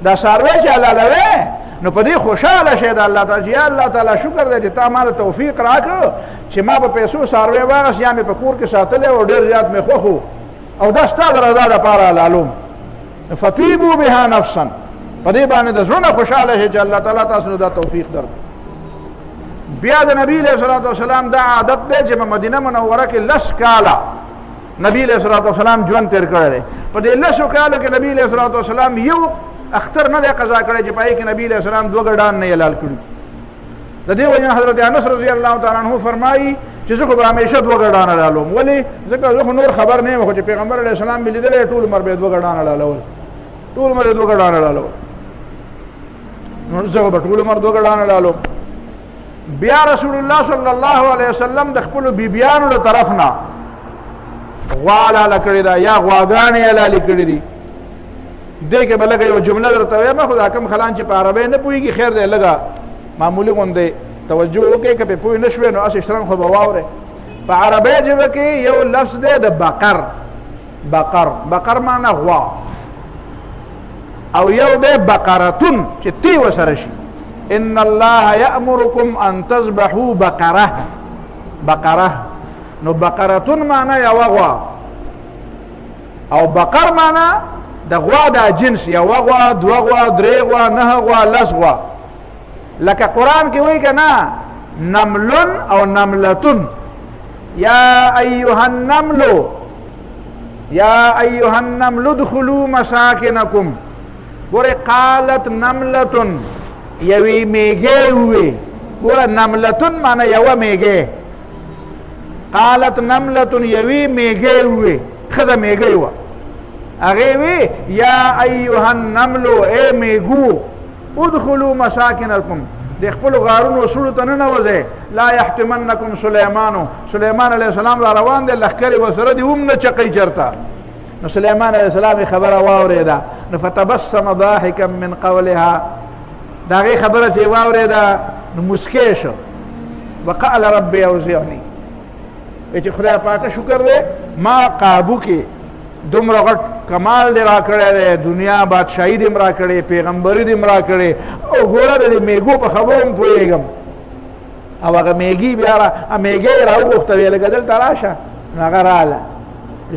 دا څاروی چې حلالوی نو په دې خوشحاله شئ د الله تعالی یا الله تعالی شکر دی چې تا ما ته توفیق راکړ چې ما په پیسو څاروی واغست یا مې په کور کې ساتلی او ډېر زیات مې خوښ او دا ستا د رضا دپاره حلالوم فطیبوا بها نفسا په دې باندې د زړه خوشحاله شئ چې الله تعالی تاسو دا توفیق درکړي بیا د نبی علیه الصلاة والسلام دا عادت دی چې په مدینه منوره کې لس کاله نبی علیہ الصلوۃ والسلام ژوند تیر کړی دی په دې لسو کالو کې نبی علیہ الصلوۃ والسلام یو اختر نه دی قضا کړی چې پای کې نبی علیہ السلام دوه ګډان نه حلال کړي د دې وجه حضرت انس رضی الله تعالی عنہ فرمایي چې زه خو به همیشه دوه ګډان حلالوم ولې ځکه زه خو نور خبر نه یم خو چې پیغمبر علیه السلام مې لیدلی ټول عمر به یې دوه ګډان حلالول ټول عمر یې دوه ګډان حلالول نو زه به ټول عمر دوه ګډان حلالوم بیا رسول الله صلی الله علیه وسلم د خپلو بیبیانو له طرف نه غوا حلاله کړې ده یا غواګانې حلالې کړې دي دې کې به لږه یو جمله درته وایم خو دا کوم خلان چې په عربۍ نه پوهېږي خیر دی لږه معمولي غوندې توجه وکړئ که پرې پوه نه شوې نو هسې شرنګ خو به واورئ په عربۍ ژبه کې یو لفظ دی د بقر بقر معنی غوا او یو دی بقرتون چې تی ورسره شي ان الله یأمرکم ان تذبحوا بقره نو بقرتون معنی یوه غوا او بقر معنی د غوا دا جنس یوه غوا دوه غوا درې غوا نهه غوا لس غوا لکه قرآن کې وایي که نه نملون او نملتون یا ایها النمل ادخلوا مساکنکم ګوره قالت نملتون یوې میږې ووې ګوره نملتون معنی یوه میږې قالت نملتون یوې میږې ووې ښځه میږی وه هغې وی یا ایها النملو ای میږو ادخلوا مساکنکم د خپلو غارونو سړو ته ننوځئ لا یحتمنکم سلیمان علیه السلام را روان دی لښکرې ورسره دي هم نه چقی چرته نو سلیمان علیه السلام خبره واورېده نو فتبسم ضاحکا من قولها د هغې خبره چې واورېده نو مسکی شو وقال ربي اوزعني چې خدای پاکه شکر دی ما قابو کې دومره غټ کمال دی را کړی دی دنیا بادشاهي دې م را کړې پیغمبري دې م را کړې او ګوره د دې میږو په خبرو م پوهېږم او هغه میږي بیا میږی را وغوښته ویې لږه دلته راشه نو هغه راله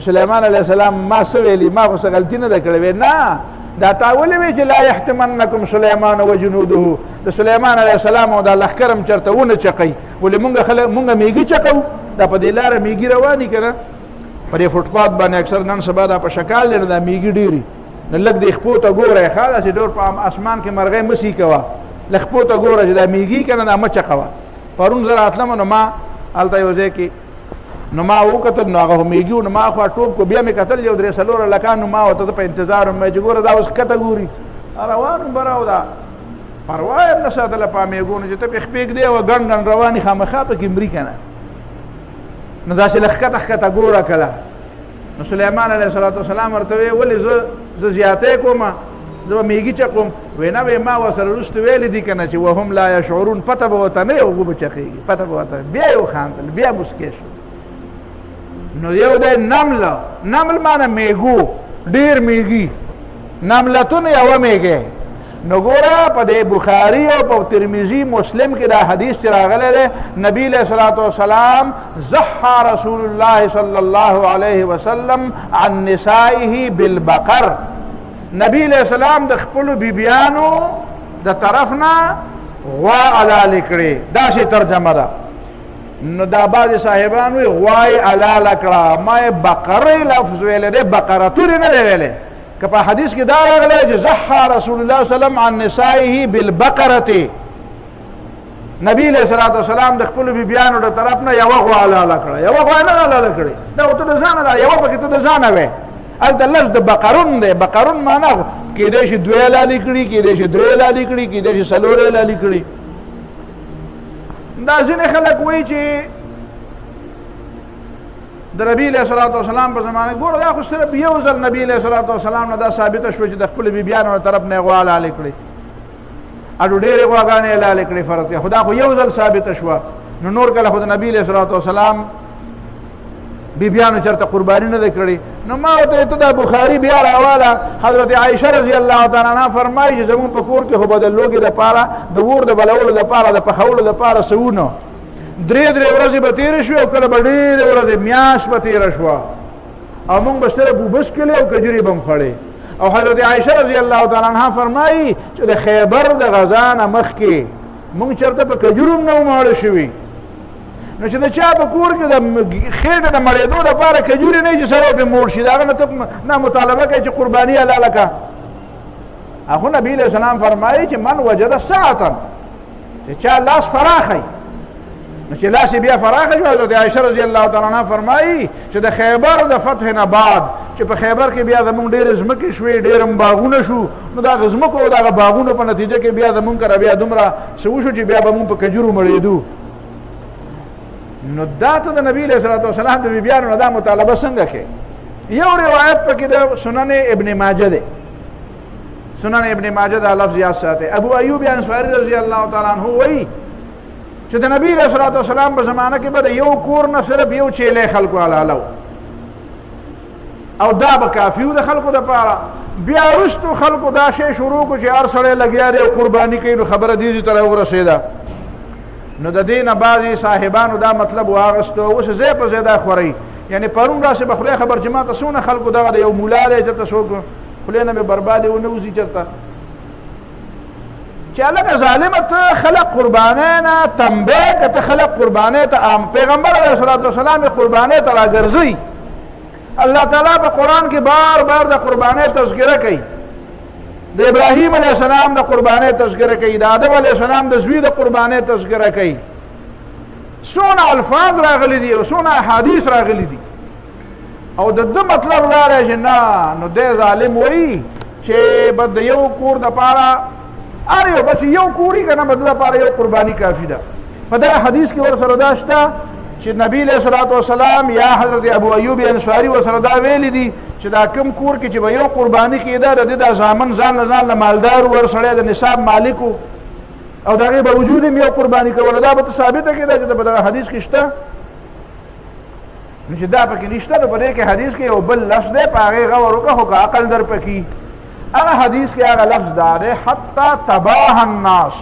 سلیمان علیه السلام ما څه ویلي ما خو څه غلطي نه ده کړې وی نه دا تا ولې وی چې لا یحتمنکم سلیمان و جنوده د سلیمان علیه السلام او دا لښکر م چېرته ونه چقی ولې مونږ میږي چقو دا په دې لاره میږي رواني که نه په دې فوټپات باندې اکثر نن سبا دا په شکال دی نو دا میږي ډېري نو لږ دې خپو ته ګوره ښه داسې ډېر په اسمان کې مرغۍ مه سي کوه لږ خپو ته ګوره چې دا میږي که نه دا مه چقوه پرون زه راتلم نو ما هلته یو ځای کې نو ما وکتل نو هغه خو میږي و نو ما خوا ټوپ کو بیا مې کتل یو درې څلور هلکان نو ما ورته په انتظار وم چې ګوره دا اوس ښکته ګوري روان وم بره او دا پروا یې نه ساتله په میږو نو چې ته پې خپې ږدې او ګڼ ګڼ روانې خامخا پکې مري که نه نو داسې له ښکته ګوره کله نو سلیمان علیه السلام ورته ویې ولې زه زیاتی کوم زه به میږي چقوم وی نه وی ما ورسره وروسته ویلي دي که نه چې وهم لا یشعرون پته به ورته نه وي اوبه به چخېږي پته به ورته بیا یې وخاندل بیا مسکې شو نو یو دی نمله نمل معنی میږو ډېر میږي نملتون یوه میږی نو ګوره په دې بخاري او په ترمذي مسلم کې دا حدیث چې راغلی دی نبی علیه الصلاة والسلام زحى رسول الله صلی الله علیه وسلم عن نسائه بالبقر نبی علیہ السلام د خپلو بیبیانو د طرف نه غوا حلاله کړې داسې ترجمه ده نو دا بعضې صاحبان وایي غوا یې حلاله کړه ما یې بقرې لفظ ویلی دی بقرتورې نه دی ویلی که په حدیث کې دا راغلی چې زحى رسول الله صلی الله علیه وسلم عن نسائه بالبقرة نبی علیہ الصلوۃ والسلام د خپلو بیبیانو د طرف نه یوه غوا حلاله کړه یوه غوا نه حلاله کړې دا ته د ځانه ده یوه پکې ته د ځانه وې هلته لفظ د بقرون دی بقرون معنا کېدای شي دوی حلالې کړي کېدای شي درې حلالې کړي کېدای شي څلور حلالې کړي دا ځینې خلک وایي چې د نبي علیه الصلاة والسلام په زمانه ګوره دا خو صرف یو ځل نبي علیه الصلاة والسلام نه دا ثابته شوه چې د خپلو بیبیانو طرف نه یې غوا حلالې کړې اډو ډېرې غواګانې حلالې کړې فرض کړه خو دا خو یو ځل ثابته شوه نو نور کله خو د نبي علیه الصلاة والسلام بیبیانو چرته قربانی نه ده کړې نو ما ورته ته دا بخاري بیا راواله حضرت عایشه رضی الله تعالی عنها فرمایي چې زمون په کور کې خو به د لوږې دپاره د اور د بلولو دپاره د پخولو دپاره څه ونه درې ورځې به تېرې شوې او کله به ډېرې ورځې میاشت به تېره شوه او موږ به صرف اوبه څکلې او کجورې به هم خوړې او حضرت عایشه رضی الله تعالی عنها فرمایي چې د خیبر د غزا نه مخکې موږ چېرته په کجورو هم نه وو ماړه شوي نو چې د چا په کور کې د خېټه د مړېدو دپاره کجورې نه وي چې سړی پرې موړ شي د هغه نه ته نه مطالبه کوي چې قرباني حلاله کړه هغه نبي علیه السلام فرمایي چې من وجد ساعتا چې چا لاس فراخی نو چې لاس یې بیا فراخه شو حضرت عایشه رضی الله تعالی عنها فرمایي چې د خیبر د فتح نه بعد چې په خیبر کې بیا زمونږ ډېرې ځمکې شوې ډېر هم باغونه شو نو د هغه ځمکو او د هغه باغونو په نتیجه کې بیا زمونږ کره بیا دومره څه وشو چې بیا به مونږ په کجورو مړېدو نو دا ته د نبي علیه الصلاة والسلام د بیبیانو نه دا مطالبه څنګه کې یو روایت پکې د سنن ابن ماجه دی سنن ابن ماجه دا لفظ یاد ساتئ ابو ایوب انصاري رضی الله تعالی عنه وایي چې د نبي علیه الصلاة والسلام په زمانه کې به د یو کور نه صرف یو چیلی خلکو حلاله او دا به کافي و د خلکو دپاره بیا وروستو خلکو دا شی شروع کړو چې هر سړی لګیا دی او قرباني کوي نو خبره دې ته راورسېده نو د دې نه بعضې صاحبانو دا مطلب واغستو اوس ځای په ځای دا خورئ یعنې پرون راسې به خدای خبر چې ما ته څونه خلکو دغه د یو مولا دی چېرته څوک خولې نه مې بربادې ونه وځي چېرته چې هلکه ظالمه ته خلق قربانۍ نه تنبیه که ته خلق قربانۍ ته پیغمبر علیه الصلاة والسلام یې قربانۍ ته راګرځوي الله تعالی په قرآن کې بار بار د قربانۍ تذکره کوي د ابراهیم علیه السلام د قربانۍ تذکره کوي د آدم علیه السلام د زوی د قربانۍ تذکره کوي څونه الفاظ راغلي دي او څونه احادیث راغلي دي او د ده مطلب دا دی چې نه نو دی ظالم وایي چې به د یو کور دپاره هر یو بس یو کوري که نه به د دپاره یو قرباني کافي ده په دغه حدیث کې ورسره دا شته چې نبی علیه الصلاة والسلام یا حضرت ابو ایوب انصاري ورسره دا ویلي دي چې دا کوم کور کې چې به یو قرباني کېده د دې دا زامن ځان له ځان له مالدار ور سړی د نصاب مالک او د هغې باوجود هم یو قرباني کوله دا به ته ثابته کېده چې په دغه حدیث کې شته نو چې دا پکې نشته نو په دې کې حدیث کې یو بل لفظ دی په هغې غور وکړه خو که عقل در پکې هغه حدیث کې هغه لفظ دا دی حتی تباه الناس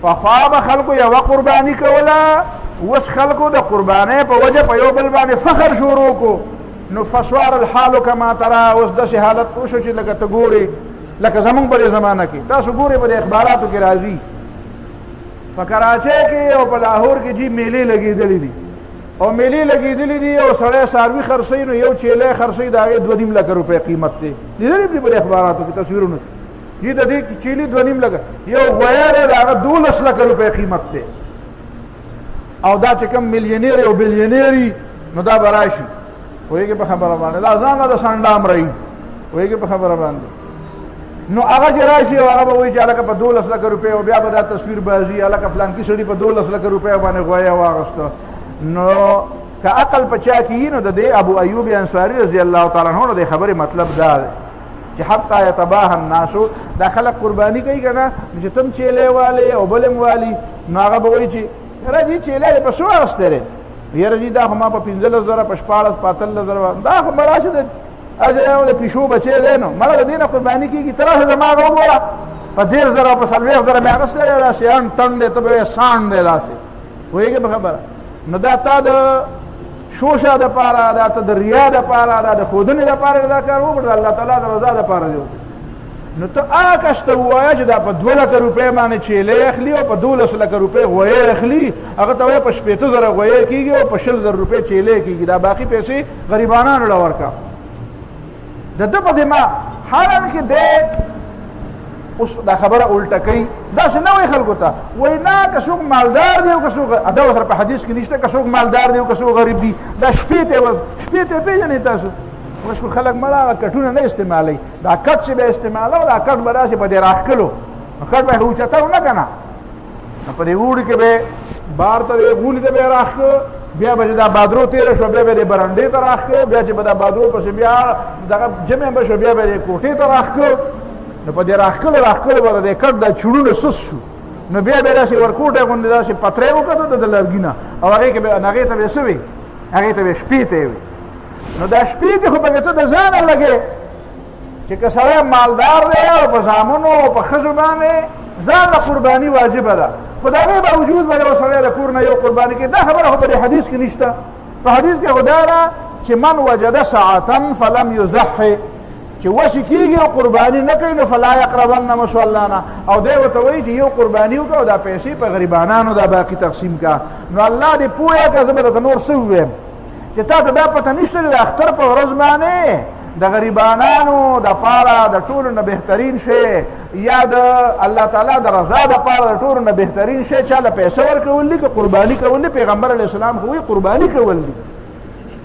پخوا به خلکو یوه قرباني کوله اوس خلکو د قربانۍ په وجه په یو بل باندې فخر شروع کو نو فسوار الحال کما ترى اوس داسې حالت وشو چې لکه ته ګورې لکه زمونږ په دې زمانه کې تاسو ګورئ په دې اخباراتو کې راځي په کراچۍ کې او په لاهور کې جی میلې لګېدلې دي او میلې لګېدلې دي او سړی څاروي خرڅوي نو یو چیلی خرڅوي د هغې 2.5 لکه روپۍ قیمت دی لیدلې دي په دې اخباراتو کې تصویرونه جی د دې چیلي 2.5 لکه یو غویی دی د هغه 12 لکه روپۍ قیمت دی او دا چې کوم میلیونیر او بیلیونیر نو دا به راشي پوهېږې په خبره باندې دا ځان د سنډام رهي پوهېږې په خبره باندې نو هغه چې راشي او هغه به وایي چې هلکه په 12 لکه روپۍ او بیا به دا تصویر بازي هلکه فلانکي سړي په 12 لکه روپۍ باندې غویی واغسته نو که عقل په چا کې وي نو د دې ابو ایوب انصاري رضی الله تعالی عنه د خبرې مطلب دا دی چې حتی یتباهى الناس دا خلک قرباني کوي که نه چې تم چیلې والی او بل هم والي نو هغه به وایي چې یاره جي چیلې په څو اخیستی دی یاره جي دا خو ما په 15,000 په 14 په 18,000 دا خو مړه چې د پیشو بچی دی نو مړه د دې نه قرباني کېږي ته راشه زما هغه وګوره په 10,000 په 40,000 مې اخیستی دی داسې ان ټن دی ته به وایې ساڼ دی داسې پوهېږې په خبره نو دا تا د شوشه دپاره دا ته د ریا دپاره دا د ښودنې دپاره دا کار وکړه د الله تعالی د رضا دپاره دی نو ته هغه کس ته ووایه چې دا په 2 لکه روپۍ باندې چیلې اخلي او په 12 لکه روپۍ غویې اخلي هغه ته وایه په 80,000 غویې کېږي او په 20,000 روپۍ چیلې کېږي دا باقي پیسې غریبانانو له ورکړه د ده په دماغ حالانکې دی اوس دا خبره الټه کوي داسې نه وایي خلکو ته وایي نه که څوک مالدار دی او که څوک دا ورسره په حدیث کې نشته که څوک مالدار دی او که څوک غریب دی دا شپې ته پېژنئ تاسو اوس خلک مړه هغه کټونه نه استعمالوي دا کټ چې به استعمالوه دا کټ به داسې په دې راښکلو کټ به یې اوچتو نه که نه په دې اوړي کې به بار ته غولي ته به یې راښکه بیا به چې دا بادرو تېره شوه بیا به یې برنډې ته راښکه بیا چې به دا بادرو پسې بیا دغه جمع به شو بیا به یې کوټې ته راښکه نو په دې راښکلو به د کټ دا چوړونه سس شو نو بیا به یې داسې ورکوټی غوندې داسې پتری وکړه د لرګي نه او هغې ته به یې څه وي هغې ته به یې شپې ته وي نو دا شپې دې خو پکې ته د ځانه لګې چې که سړی مالدار دی او په زامنو او په ښځو باندې ځان له قرباني واجبه ده خو د هغې باوجود به یو سړی د کور نه یو قرباني کوي دا خبره خو په دې حدیث کې نشته په حدیث کې خو دا ده چې من وجد ساعة فلم یضحي چې وسې کېږي او قرباني نه کوي نو فلا یقربن مصلانا او دی ورته وایي چې یو قرباني وکړه او دا پیسې په غریبانانو دا باقي تقسیم کا نو الله دې پوهه کړه زه به درته نور څه ووایم چې تا ته دا پته نشته د اختر په ورځ باندې د غریبانانو دپاره د ټولو نه بهترین شی یا د الله تعالی د رضا دپاره د ټولو نه بهترین شی چا له پیسه ورکول دي که قرباني کول دي پیغمبر علیه السلام خو وایي قرباني کول دي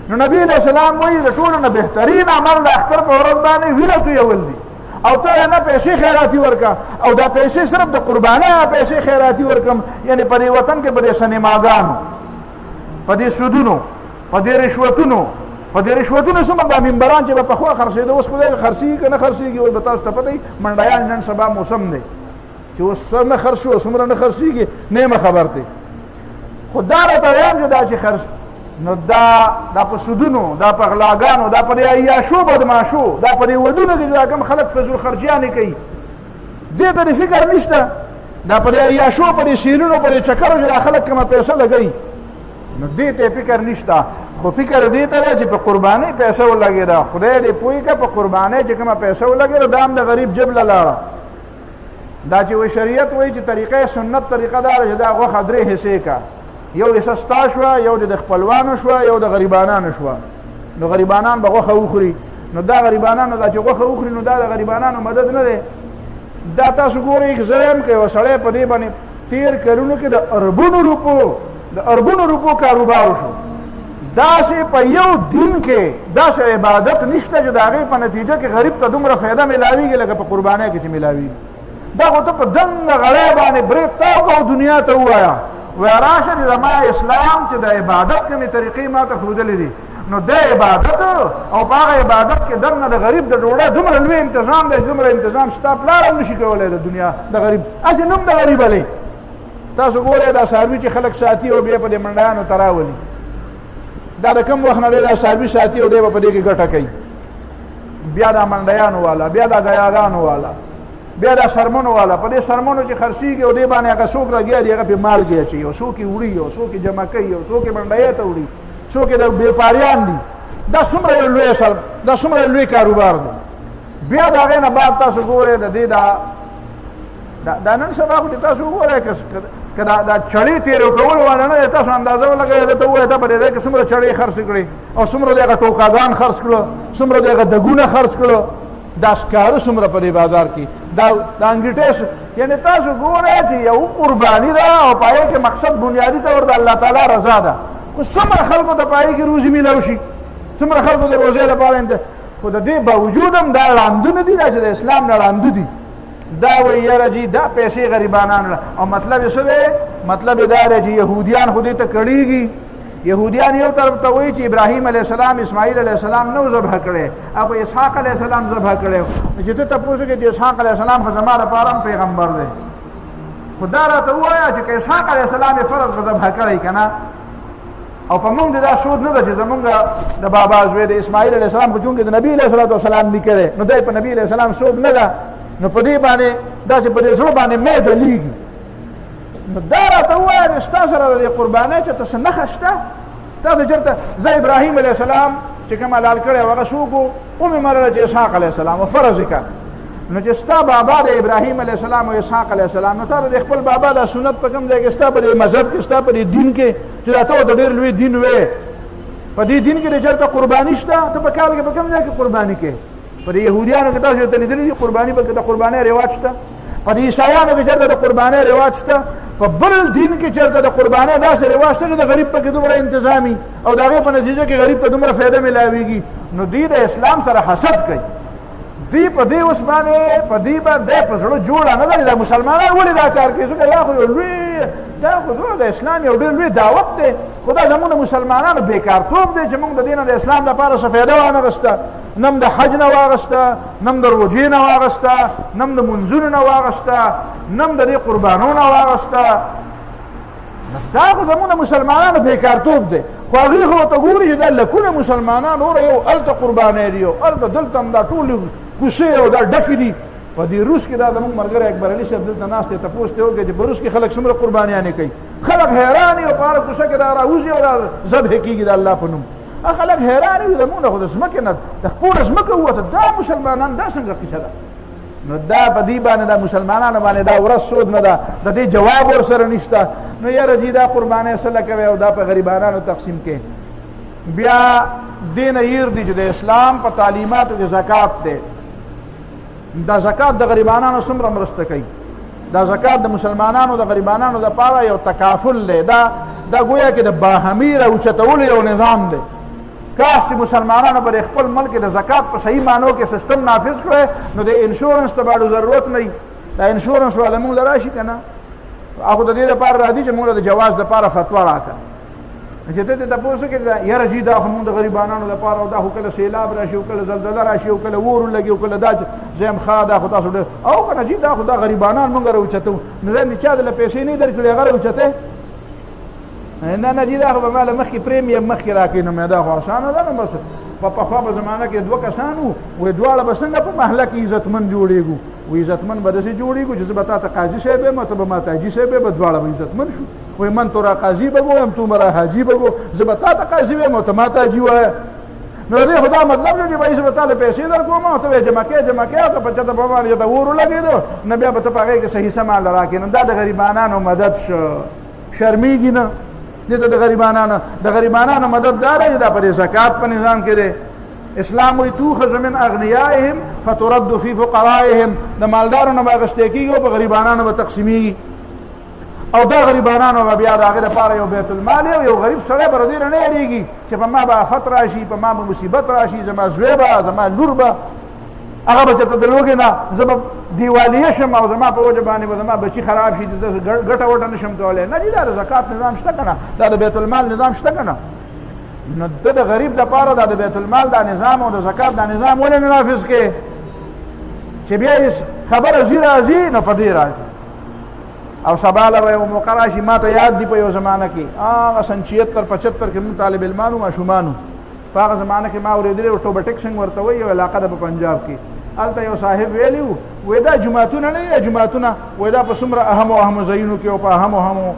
نو نبی علیه السلام وایي د ټولو نه بهترین عمل د اختر په ورځ باندې وینه تویول دي او ته نه پیسې خیراتي ورکه او دا پیسې صرف د قربانۍ پیسې خیراتي ورکم یعنی په دې وطن کې په دې سینماګانو په دې سودونو په دې رشوتونو څومره دا منبران چې به پخوا خرڅېده اوس خدای خرڅېږي که نه خرڅېږي اوس به تاسو ته پته وي منډیان نن سبا موسم دی چې اوس څومره خرڅ شو څومره نه خرڅېږي نیمه خبر دی خو دا راته وایم چې دا چې خرڅ نو دا په سودونو دا په غلاګانو دا په دې عیاشو بدماشو دا په دې ودونو کې دا کوم خلک فضول خرچیانې کوي دې ته د فکر نشته دا په دې عیاشو په دې سیلونو په دې چکرو چې دا خلک کومه پیسه لګوي نو دې ته فکر نشته خو فکر دې ته دی چې په قربانۍ پیسه ولګېده خدای دې پوه کړه په قربانۍ چې کومه پیسه ولګېده دا هم د غریب جب له لاړه دا چې وایي شریعت وایي چې طریقه سنت طریقه دا ده چې دا غوښه 3 حصې کا یو حصه ستا شوه یو د خپلوانو شوه یو د غریبانانو شوه نو غریبانان به غوښه وخوري نو دا غریبانانو دا چې غوښه وخوري نو دا د غریبانانو مدد نه دی دا تاسو ګورئ زه یم که یو سړی په دې باندې 13 کلونو کې د اربونو روپو کاروبار شو داسې په یو دین کې داسې عبادت نشته چې د هغې په نتیجه کې غریب ته دومره فایده میلاویږي لکه په قربانۍ کې چې میلاویږي دا خو ته په دنګه غړی باندې برید تاو که او دنیا ته ووایه وایه راشه چې زما اسلام چې د عبادت کومې طریقې ما ته ښودلې دي نو د عبادت او په هغه عبادت کې دننه د غریب د ډوډۍ دومره لوی انتظام دی دومره انتظام ستا پلار هم نشي کولی د دنیا د غریب هسې نوم د غریب هلی تاسو ګورئ دا څاروي چې خلک ساتي او بیا په دې منډیانو ته راولي دا د کوم وخت نه دی دا څاروي ساتي او دی به په دې کې ګټه کوي بیا دا منډیانو والا بیا دا ګیاګانو والا بیا دا سرمنو والا په دې سرمنو چې خرڅېږي او دې باندې هغه څوک راګیا دي هغه پې مالګې اچوي او څوک یې وړي او څوک یې جمع کوي او څوک یې منډیې ته وړي څوک یې د بیپاریان دي دا څومره لوی کاروبار دی بیا د هغې نه بعد تاسو ګورئ د دې دا نن سبا خو چې تاسو وګورئ که دا چړې تېرې کول والا نه دی تاسو اندازه ولګوئ ده ته ووایه ته په دې ځای کې څومره چړې خرڅ کړې او څومره د هغه ټوکاګان خرڅ کړو څومره د هغه دګونه خرڅ کړو دا سکاره څومره په دې بازار کې دا انګریټې یعنې تاسو ګورئ چې یو قرباني ده او په هغې کې مقصد بنیادي طور د الله تعالی رضا ده خو څومره خلکو ته په هغې کې روزي میلاو شي څومره خلکو د روزۍ لپاره خو د دې باوجود هم دا ړانده نه دي دا چې د اسلام نه ړانده دي دا وایي یاره جي دا پیسې غریبانانو او مطلب یې څه دی مطلب یې دا دی چې یهودیان خو دې ته کړېږي يهوديان یو طرف ته وایي چې ابراهیم علیه السلام اسماعیل علیه السلام نو ذبح کړی او اسحاق علیه السلام ذبح کړی چې ته تاسو کې چې اسحاق علیه السلام خو زما لپاره پیغمبر دی خدا راته وایا چې اسحاق علیه السلام فرض ذبح کړی کنه او په موږ دا شود نه ده چې زمونږ د بابا زوی د اسماعیل علیه السلام خو چونکې د نبی علیه السلام نیکه نو دی په نبی علیه السلام شود نه ده نو په دې باندې داسې په دې زړه باندې مې دلیږي نو دا راته ووایه چې ستا سره د دې قربانۍ چې ته څه نښه شته تاسو چېرته زه ابراهیم علیه السلام چې کوم حلال کړی هغه څوک و ومې مرله چې اسحاق علیه السلام و فرض یې کړه نو چې ستا بابا د ابراهیم علیه السلام او اسحاق علیه السلام نو تا د خپل بابا د سنت په کوم ځای کې ستا په دې مذهب کې ستا په دې دین کې چې دا ته د ډېر لوی دین وې په دې دین کې د چېرته قرباني شته ته په کال کې په کوم ځای کې قرباني کوې په دې یهودیانو کې تاسو ته لیدلي دي قرباني بلکې د قربانۍ رواج شته په دې عیسایانو کې چېرته د قربانۍ رواج شته په بل دین کې چېرته د قربانۍ داسې رواج شته چې د غریب پکې دومره انتظامي او د هغې په نتیجه کې غریب ته دومره فایده میلاویږي نو دوی د اسلام سره حسد کوي دوی په دې اوس باندې په دې باندې په زړه جوړه نه لري دا مسلمانان ولې دا کار کوي ځکه دا خو لوی دا خو د اسلام یو ډېر لوی دعوت دی خو دا زموږ د مسلمانانو بیکارتوب دی چې موږ د دې نه د اسلام لپاره څه فایده وانخسته نه م د حج نه واغسته نه م د روژې نه واغسته نه م د منځونو نه واغسته نه م د دې قربانو نه واغسته دا خو زموږ د مسلمانانو بیکارتوب دی خو هغوی خو ورته ګوري چې دا لکونه مسلمانان وره یو هلته قربانۍ دي یو هلته دلته هم دا ټول کوڅې او دا ډکې دي په دې روس کې دا زموږ ملګری اکبر علي صاحب دلته ناست دی تپوس ته وکړئ چې په روس کې خلک څومره قربانیانې کوي خلک حیران دي او په هره کوڅه کې دا راوځي او دا ذبح کېږي د الله په نوم خلک حیران وي زموږ نه خو د ځمکې نه د خپله ځمکه ووته دا مسلمانان دا څنګه قصه ده نو دا په دې باندې دا مسلمانانو باندې دا ورځ سود نه ده د دې جواب ورسره نشته نو یاره جي دا قربانۍ څه کوي او دا په غریبانانو تقسیم کې بیا دې نه هیر دي چې د اسلام په تعلیماتو کې زکات دی دا زکات د غریبانانو څومره مرسته کوي دا زکات د مسلمانانو د غریبانانو دپاره یو تکافل دی دا گویا کې د باهمي راوچتولو یو نظام دی کاش چې مسلمانانو پر خپل ملک د زکات په صحیح معنو کې سیستم نافذ کړی نو د انشورنس ته باندې ضرورت نه وي دا انشورنس والا موږ له راشي که نه هغه د دې لپاره راځي چې موږ د جواز دپاره فتوا راکړه چې ته ته تپوس وکړې یاره جي دا خو موږ د غریبانانو لپاره او دا خو کله سیلاب راشي او کله زلزله راشي او کله اور ولګي او کله دا زم ښه دا خو تاسو او که نه جي دا خو دا غریبانان موږ راوچتو نو دا چا دله پیسې نه درکړې هغه راوچتې نه نه جي دا خو به ما له مخکې پریمیم مخکې راکړي نو مې دا خو اسانه ده نو بس په پخوا په زمانه کې دوه کسان وو وایي دواړه به څنګه په محله کې عزتمند جوړېږو وایي عزتمند به داسې جوړېږو چې زه به تا ته قاضي صاحب یم ته به ما ته حاجي صاحب یې به دواړه به عزتمند شو وایي من تو را قاضي به ګویم تو مرا حاجي به ګو زه به تا ته قاضي ویم او ته ما ته حاجي وایه نو د دې خو دا مطلب دی چې بهي زه به تا له پیسې درکوم او ته به یې جمع کړې او که په چاته په باندې چاته اور ولګېدو نو بیا به ته په هغې کې صحیح سم مال راکړې نو دا د غریبانانو مدد شو شرمېږي نه دې ته د غریبانانو مدد دا دی چې دا په دې زکات په نظام کې دی اسلام وی توخذ من اغنیائهم فترد فی فقرائهم د مالدارانو به اخیستې کېږي او په غریبانانو به تقسیمیږي او دا غریبانانو به بیا د هغې دپاره یو بیت المال یو غریب سړی به د دې نه نه هېرېږي چې په ما به آفت راشي په ما به مصیبت راشي زما زوی به زما لور به هغه به چېرته د لوږې نه زه به دیوالیه شم او زما په وجه باندې به زما بچي خراب شي ګټه وټه نه شم کولی نه دي دا د زکات نظام شته که نه دا د بیت المال نظام شته که نه نو د غریب دپاره دا د بیت المال دا نظام او د زکات دا نظام ولې نه نافظ کې چې بیا یې خبره ځي راځي نو په دې راځي او سبا له به یو موقع راشي ما ته یاد دي په یو زمانه کې هغه سن 76 کې موږ طالب علمانو ماشومانو په هغه زمانه کې ما اورېدلی و ټوبټکسنګ ورته وایي یو علاقه ده په پنجاب کې هلته یو صاحب ویلي و وایي دا جوماتونه نه دي جوماتونه وایي دا په څومره اهمو ځایونو کې او په اهمو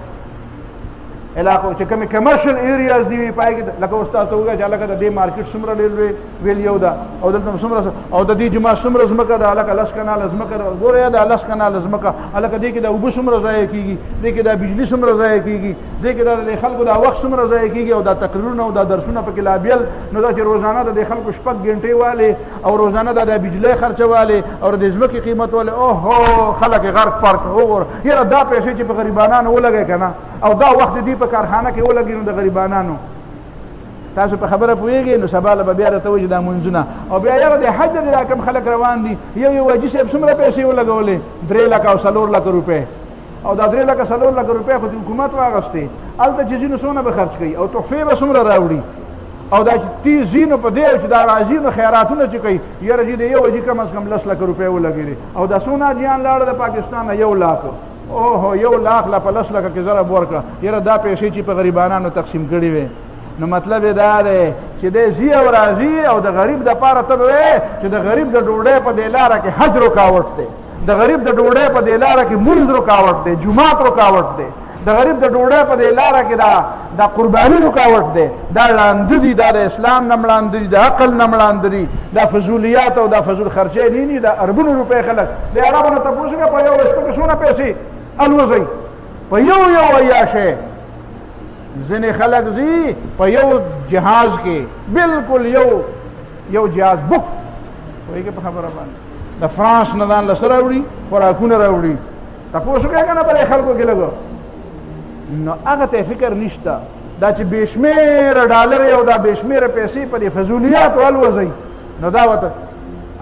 علاقو چې کومې کمرشل ایریاز دي وي په هغې کې لکه اوس تاسو ته ووایه چې هلکه د دې مارکېټ څومره ډېر لوی ویل یو ده او دلته څومره او د دې جومات څومره ځمکه ده هلکه 10 کناله ځمکه ده ګوره یا د 10 کناله ځمکه هلکه دې کې د اوبه څومره ضایع کېږي دې کې د بجلي څومره ضایع کېږي دې کې د خلکو د وخت څومره ضایع کېږي او دا تقریرونه او دا درسونه پکې لا بیل نو دا چې روزانه د خلکو 6 غنټې والې او روزانه د بجلۍ خرچه والې او د ځمکې قیمت والې اوهو خلک یې غرق پرک وګوره یاره دا پیسې چې په غریبانانو ولګئ که نه او دا وخت دې په کارخانه کې ولګي نو د غریبانانو تاسو په خبره پوهېږئ نو سبا له به بیا راته وایي چې دا منځونه او بیا یاره د حج د دا کم خلک روان دي یو حاجي صاحب څومره پیسې ولګولې 3 لکه او 4 لکه روپۍ او دا 3 لکه 4 لکه روپۍ خو د حکومت واغستې هلته چې ځینو څونه به خرڅ کوي او تحفې به څومره راوړي او دا چې تی ځینو په دې چې دا راځي نو خیراتونه چې کوي یاره چې د یو حاجي کم از کم 10 لکه روپۍ ولګېدې او دا څونه حاجیان لاړه د پاکستان نه 1 لاک اوهو 1 لاک لا په 10 لکه کې ضرب ورکړه یاره دا پیسې چې په غریبانانو تقسیم کړي وې نو مطلب یې دا دی چې دی ځي او راځي او د غریب دپاره ته به وې چې د غریب د ډوډۍ په دې لاره کې حج رکاوټ دی د غریب د ډوډۍ په دې لاره کې مونځ رکاوټ دی جومات رکاوټ دی د غریب د ډوډۍ په دې لاره کې دا قرباني رکاوټ دی دا ړانده دي دا د اسلام نه مړانده دي د عقل نه مړانده دي دا فضولیات او دا فضول خرچې نه دا اربونو روپۍ خلک د عربو نه تپوس وکړه په یوه شپه کې څونه پیسې الوځئ په یو عیاشۍ ځینې خلک ځي په یو جهاز کې بالکل یو جهاز بک پوهېږې په خبره باندې د فرانس نه ځان له څه راوړي خوراکونه راوړي تپوس وکړه که نه په دې خلکو کې لږ نو هغه ته فکر نشته دا چې بې شمېره ډالرې او دا بې شمېره پیسې په دې فضولیاتو الوځئ نو دا ورته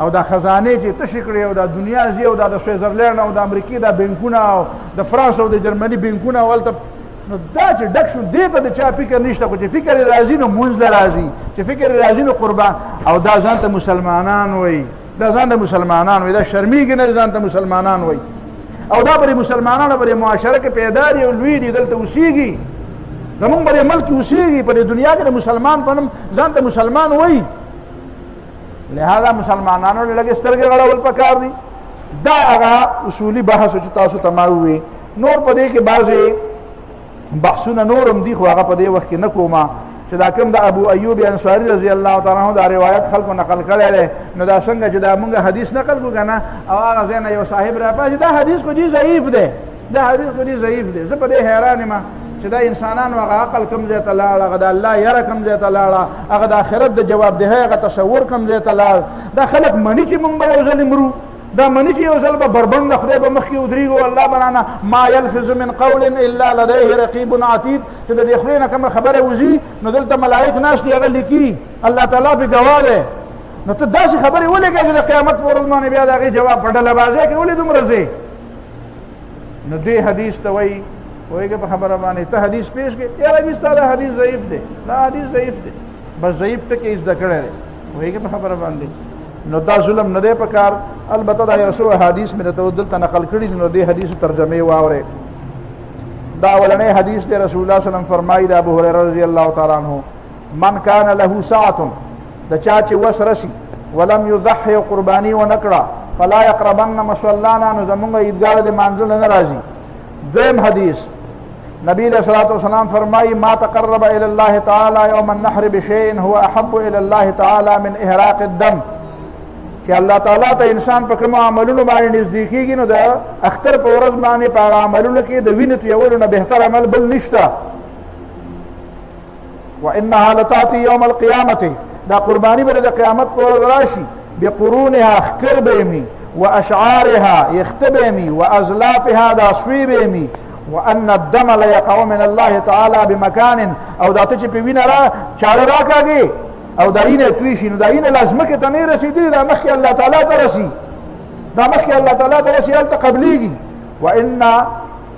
او دا خزانې چې تشې کړې او دا دنیا ځي او دا د سویزرلینډ او د امریکې دا بینکونه او د فرانس او د جرمني بینکونه او هلته نو دا چې ډک شو دې ته د چا فکر نشته خو چې فکر یې راځي نو مونځ له راځي چې فکر یې راځي نو قربان او دا ځان ته مسلمانان وایي دا ځان ته مسلمانان وایي دا شرمېږي نه ځان ته مسلمانان وایي او دا بری مسلمانانو بری معاشره کې پیدا دي او لوی دي دلته اوسېږي زمونږ بری ملک اوسېږي په دنیا کې د مسلمان په نوم ځان ته مسلمان وایي لہذا مسلمانانو له لږې سترګې غړول پکار دي دا هغه اصولي بحث چې تاسو ته ما وویې نور په دې کې بعضې بحثونه نور هم دي خو هغه په دې وخت کې نه کومه چې دا کوم د ابو ایوب انصاري رضی الله تعالی عنه دا روایت خلکو نقل کړی دی نو دا څنګه چې دا مونږ حدیث نقل کړو که نه او هغه ځای نه یو صاحب راپاڅي دا حدیث خو جي ضعیف دی دا حدیث خو جي ضعیف دی زه په دې حیران یم چې دا انسانانو هغه عقل کوم ځای ته لاړ هغه د الله یره کوم ځای ته لاړه هغه د آخرت د جوابدهۍ هغه تصور کوم ځای ته لاړ دا خلک مني چې مونږ به یو ځلې مرو دا مني چې یو ځل به بربند د خدای به مخکې ودرېږو الله برانه ما یلفظ من قول الا لدیه رقیب عتید چې د دې خولې نه کومه خبره وځي نو دلته ملایک ناست دي هغه لیکي الله تعالی پې ګواه دی نو ته داسې خبرې ولې کوې چې د قیامت په ورځ باندې بیا د هغې جواب په ډله بازۍ کې ولې دومره ځې نو دې حدیث ته وایي پوهېږې په خبره باندې ته حدیث پیش کړې یاره جي ستا دا حدیث ضعیف دی دا حدیث ضعیف دی بس ضعیف ټکې یې زده کړی دی پوهېږې په خبره باندې نو دا ظلم نه دی پکار البته دا یو څو احادیث مې درته دلته نقل کړي دي نو دې حدیثو ترجمې واورئ دا اولنی حدیث دی رسول الله وسلم فرمایي د ابو هریره رضی الله تعالی عنه من کان له ساعة د چا چې وس رسي ولم یضحي قرباني ونه کړه فلا یقربن مصلانا نو زمونږ عیدګاه د مانځل نه راځي دویم حدیث نبی علیہ الصلوۃ والسلام فرمائی ما تقرب الى الله تعالی یوم النحر بشیء هو احب الى الله تعالی من احراق الدم کہ اللہ تعالیٰ ته انسان په کوم عملونو باندې نږدې کېږي نو د اختر په ورځ باندې په هغه عملونو کې د وینې تویولو نه بهتر عمل بل نشته وانها لتاتي یوم القیامة دا قربانی به د قیامت په ورځ راشي بقرونها ښکر به مي واشعارها یخته به مي وازلافها دا سوی به مي وان الدم ليقع من الله تعالی بمکان او دا ته چې په وینه را چاړه راکاږي او دا اینه توی شي نو دا اینه لازمکه ته نه رسیدلی دا مخکې الله تعالی ته رسي دا مخکې الله تعالی ته رسي هلته قبلیږي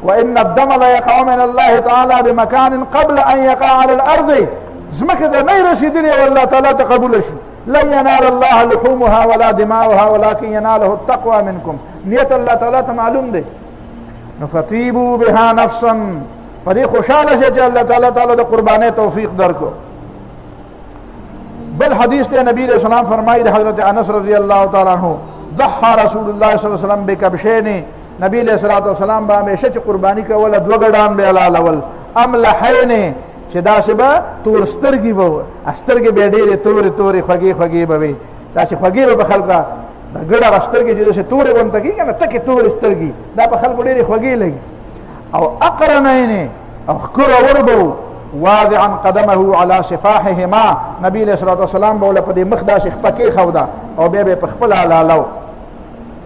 وان الدم ليقع من الله تعالی بمکان قبل ان يقع على الارض زمکه ته نه رسیدلی او الله تعالی ته قبول شي لن ينال الله لحومها ولا دماؤها ولكن يناله التقوى منكم نیت الله تعالی ته معلوم دی نو فطیبوا بها نفسا پدې خوشاله شي چې الله تعالی د قربانۍ توفیق درکو بل حدیث تے نبی علیہ السلام فرمائی حضرت انس رضی اللہ تعالیٰ عنہ ضحى رسول اللہ صلی اللہ علیہ وسلم بکبشین نبی علیہ السلام با ہمیشہ چی قربانی کا ولا دو گڑان بے علالول املحین چی دا سبا تور سترگی با استرگی بے دیر توری خوگی بوی دا سی خوگی با بخلقا دا گڑا رسترگی چی دا سی توری بنتا کی کنا تکی توری سترگی دا بخلقو دیر خوگی لگی او اقرنین او خکر وربو واضعا قدمه على صفاحهما نبی علیہ الصلوۃ والسلام بوله په دې مخ داسې خپکې خودا او بیا به په خپل علالو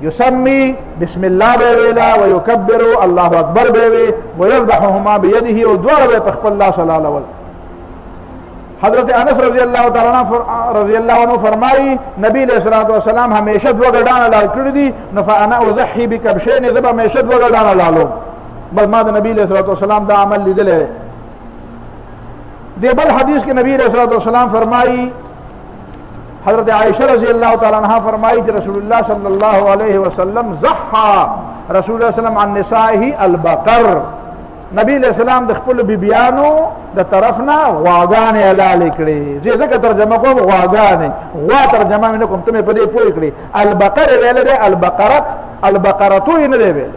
یسمی بسم الله به ویلا ويكبر الله اکبر به ويذبحهما بيده او دوړ به په خپل الله صلی الله علیه حضرت انس رضی اللہ عنہ فرمائی نبی علیہ الصلوۃ والسلام ہمیشہ دو گډان لال کړی دي نو فانا اضحي بكبشين ذبح ہمیشہ دو گډان لالو بل ما د نبی علیہ الصلوۃ والسلام دا عمل لیدل دی. بل حدیث کے نبی علیہ الصلوۃ والسلام فرمائی، حضرت عائشہ رضی اللہ تعالی عنہ فرمائی کہ رسول اللہ صلی اللہ علیہ وسلم ضحى رسول اللہ صلی اللہ علیہ وسلم عن نسائه البقر، نبی علیہ السلام د خپل بیبیانو د طرفنا غواګانې حلال کړې. زه ځکه ترجمه کوم غواګانې، غوا ترجمه مې نه کوم، ته مې په دې پوه کړې. البقر ویل دی، البقرت البقرتو یې نه دی ویل.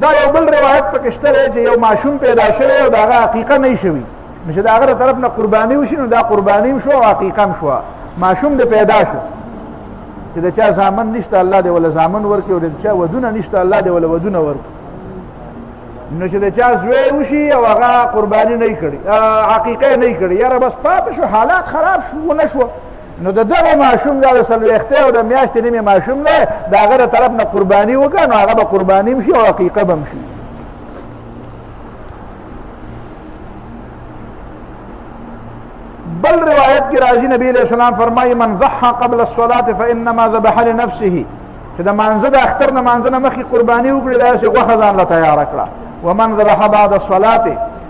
دا یو بل روایت پکې شته دی چې یو ماشوم پیدا شوی او د هغه عقیقه نه شوي، چې د هغه طرف نه قرباني وشي نو دا قرباني هم شو او عقیقه هم شوه. ماشوم د پیدا شو چې د چا زامن نشته الله دې ولا زامن ورکړي، او د چا ودونه نشته الله دې ولا ودونه ورکړي. نو چې د چا زوی وشي او هغه قرباني نه کړي، عقیقه نه کړي، یاره بس پاتې شو، حالات خراب شو نه شو، نو د دغه ماشوم دا د څلوېښتې او د میاشتې نیمې ماشوم دی، د هغه د طرف نه قرباني وکړه نو هغه به قرباني هم شي او عقیقه به هم شي. بل روایت کی راضی نبی علیہ السلام فرمائی من ضحى قبل الصلاة فانما ذبح لنفسه، چې د مانځه د اختر نه مانځه نه مخکې قرباني وکړي داسې غوښه ځان له تیاره کړه. ومن ذبح بعد الصلاة،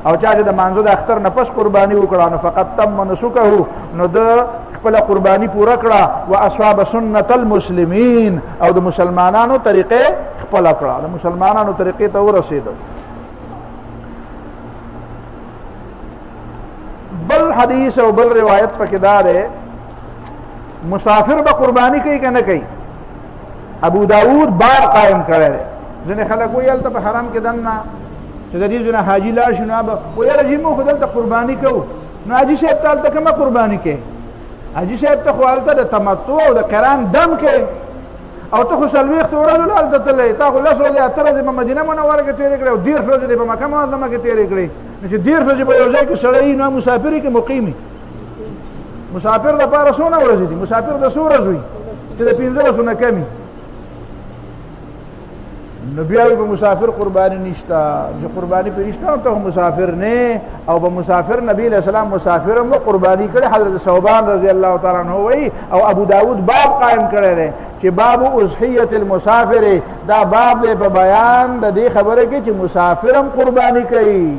او چا چې د مانځه د اختر نه پس قرباني وکړه نو فقد تم نسکه، نو د خپل قرباني پوره کړه. واصاب سنت المسلمین، او د مسلمانانو طریقې خپل کړه، د مسلمانانو طریقې ته ورسېدو. بل حدیث او بل روایت پکې دار ہے مسافر به قربانی کوي که نه کوي. ابو داود باب قائم کړی دی. ځینې خلک وایي هلته په حرم کې دننه چې د دې ځونه حاجي لاړ شي نو به وایي یاره جي موږ خو دلته قرباني کوو. نو حاجي صاحب ته هلته کومه قرباني کوې؟ حاجي صاحب ته خو هلته د تمتع او د قران دم کوې، او ته خو 40 ورځې هلته تللی، تا خو 10 ورځې 8 ورځې په مدینه منوره کې تېرې کړې او 10 ورځې په مکه معظمه کې تېرې کړې. نو چې 10 ورځې په یو ځای کې سړی نو مسافر کې مقیمي. مسافر دپاره څونه ورځې دي؟ مسافر د څو ورځې وي چې د 15 نه کمي. نو بیا به مسافر قربانی نشته، چې قربانی پې نشته نو ته مسافر نه. او به مسافر نبی علیہ السلام مسافر هم قربانی کړي. حضرت ثوبان رضی الله تعالی عنہ وایي او ابو داود باب قائم کړی دی چې باب اضحیة المسافر، دا باب دی په بیان د دې خبره کې چې مسافر هم قربانی کوي.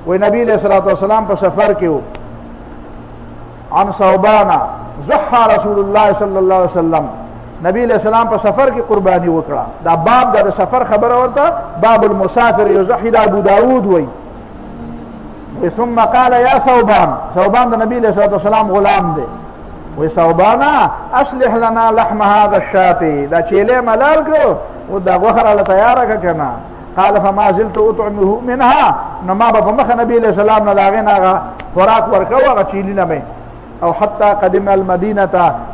وی نبی علیہ الصلوۃ والسلام په سفر کې و. عن ثوبان ضحى رسول الله صلی الله علیه وسلم، نبی علیہ السلام په سفر کې قربانی وکړه. دا باب د سفر خبره ورته باب المسافر یضحی، دا ابو داود وی. ثم قال یا ثوبان، ثوبان د نبی علیہ الصلوۃ والسلام غلام دی. وی ثوبان اصلح لنا لحم هذا الشاة، دا چیلې ملال کړو او دا غوښه راله تیاره کړه کنه. قال فما زلت اطعمه منها، نو ما به په مخه نبی علیہ السلام نه د هغې نه هغه خوراک ورکوه، هغه چیلي نه مې. او حتی قدم المدینه،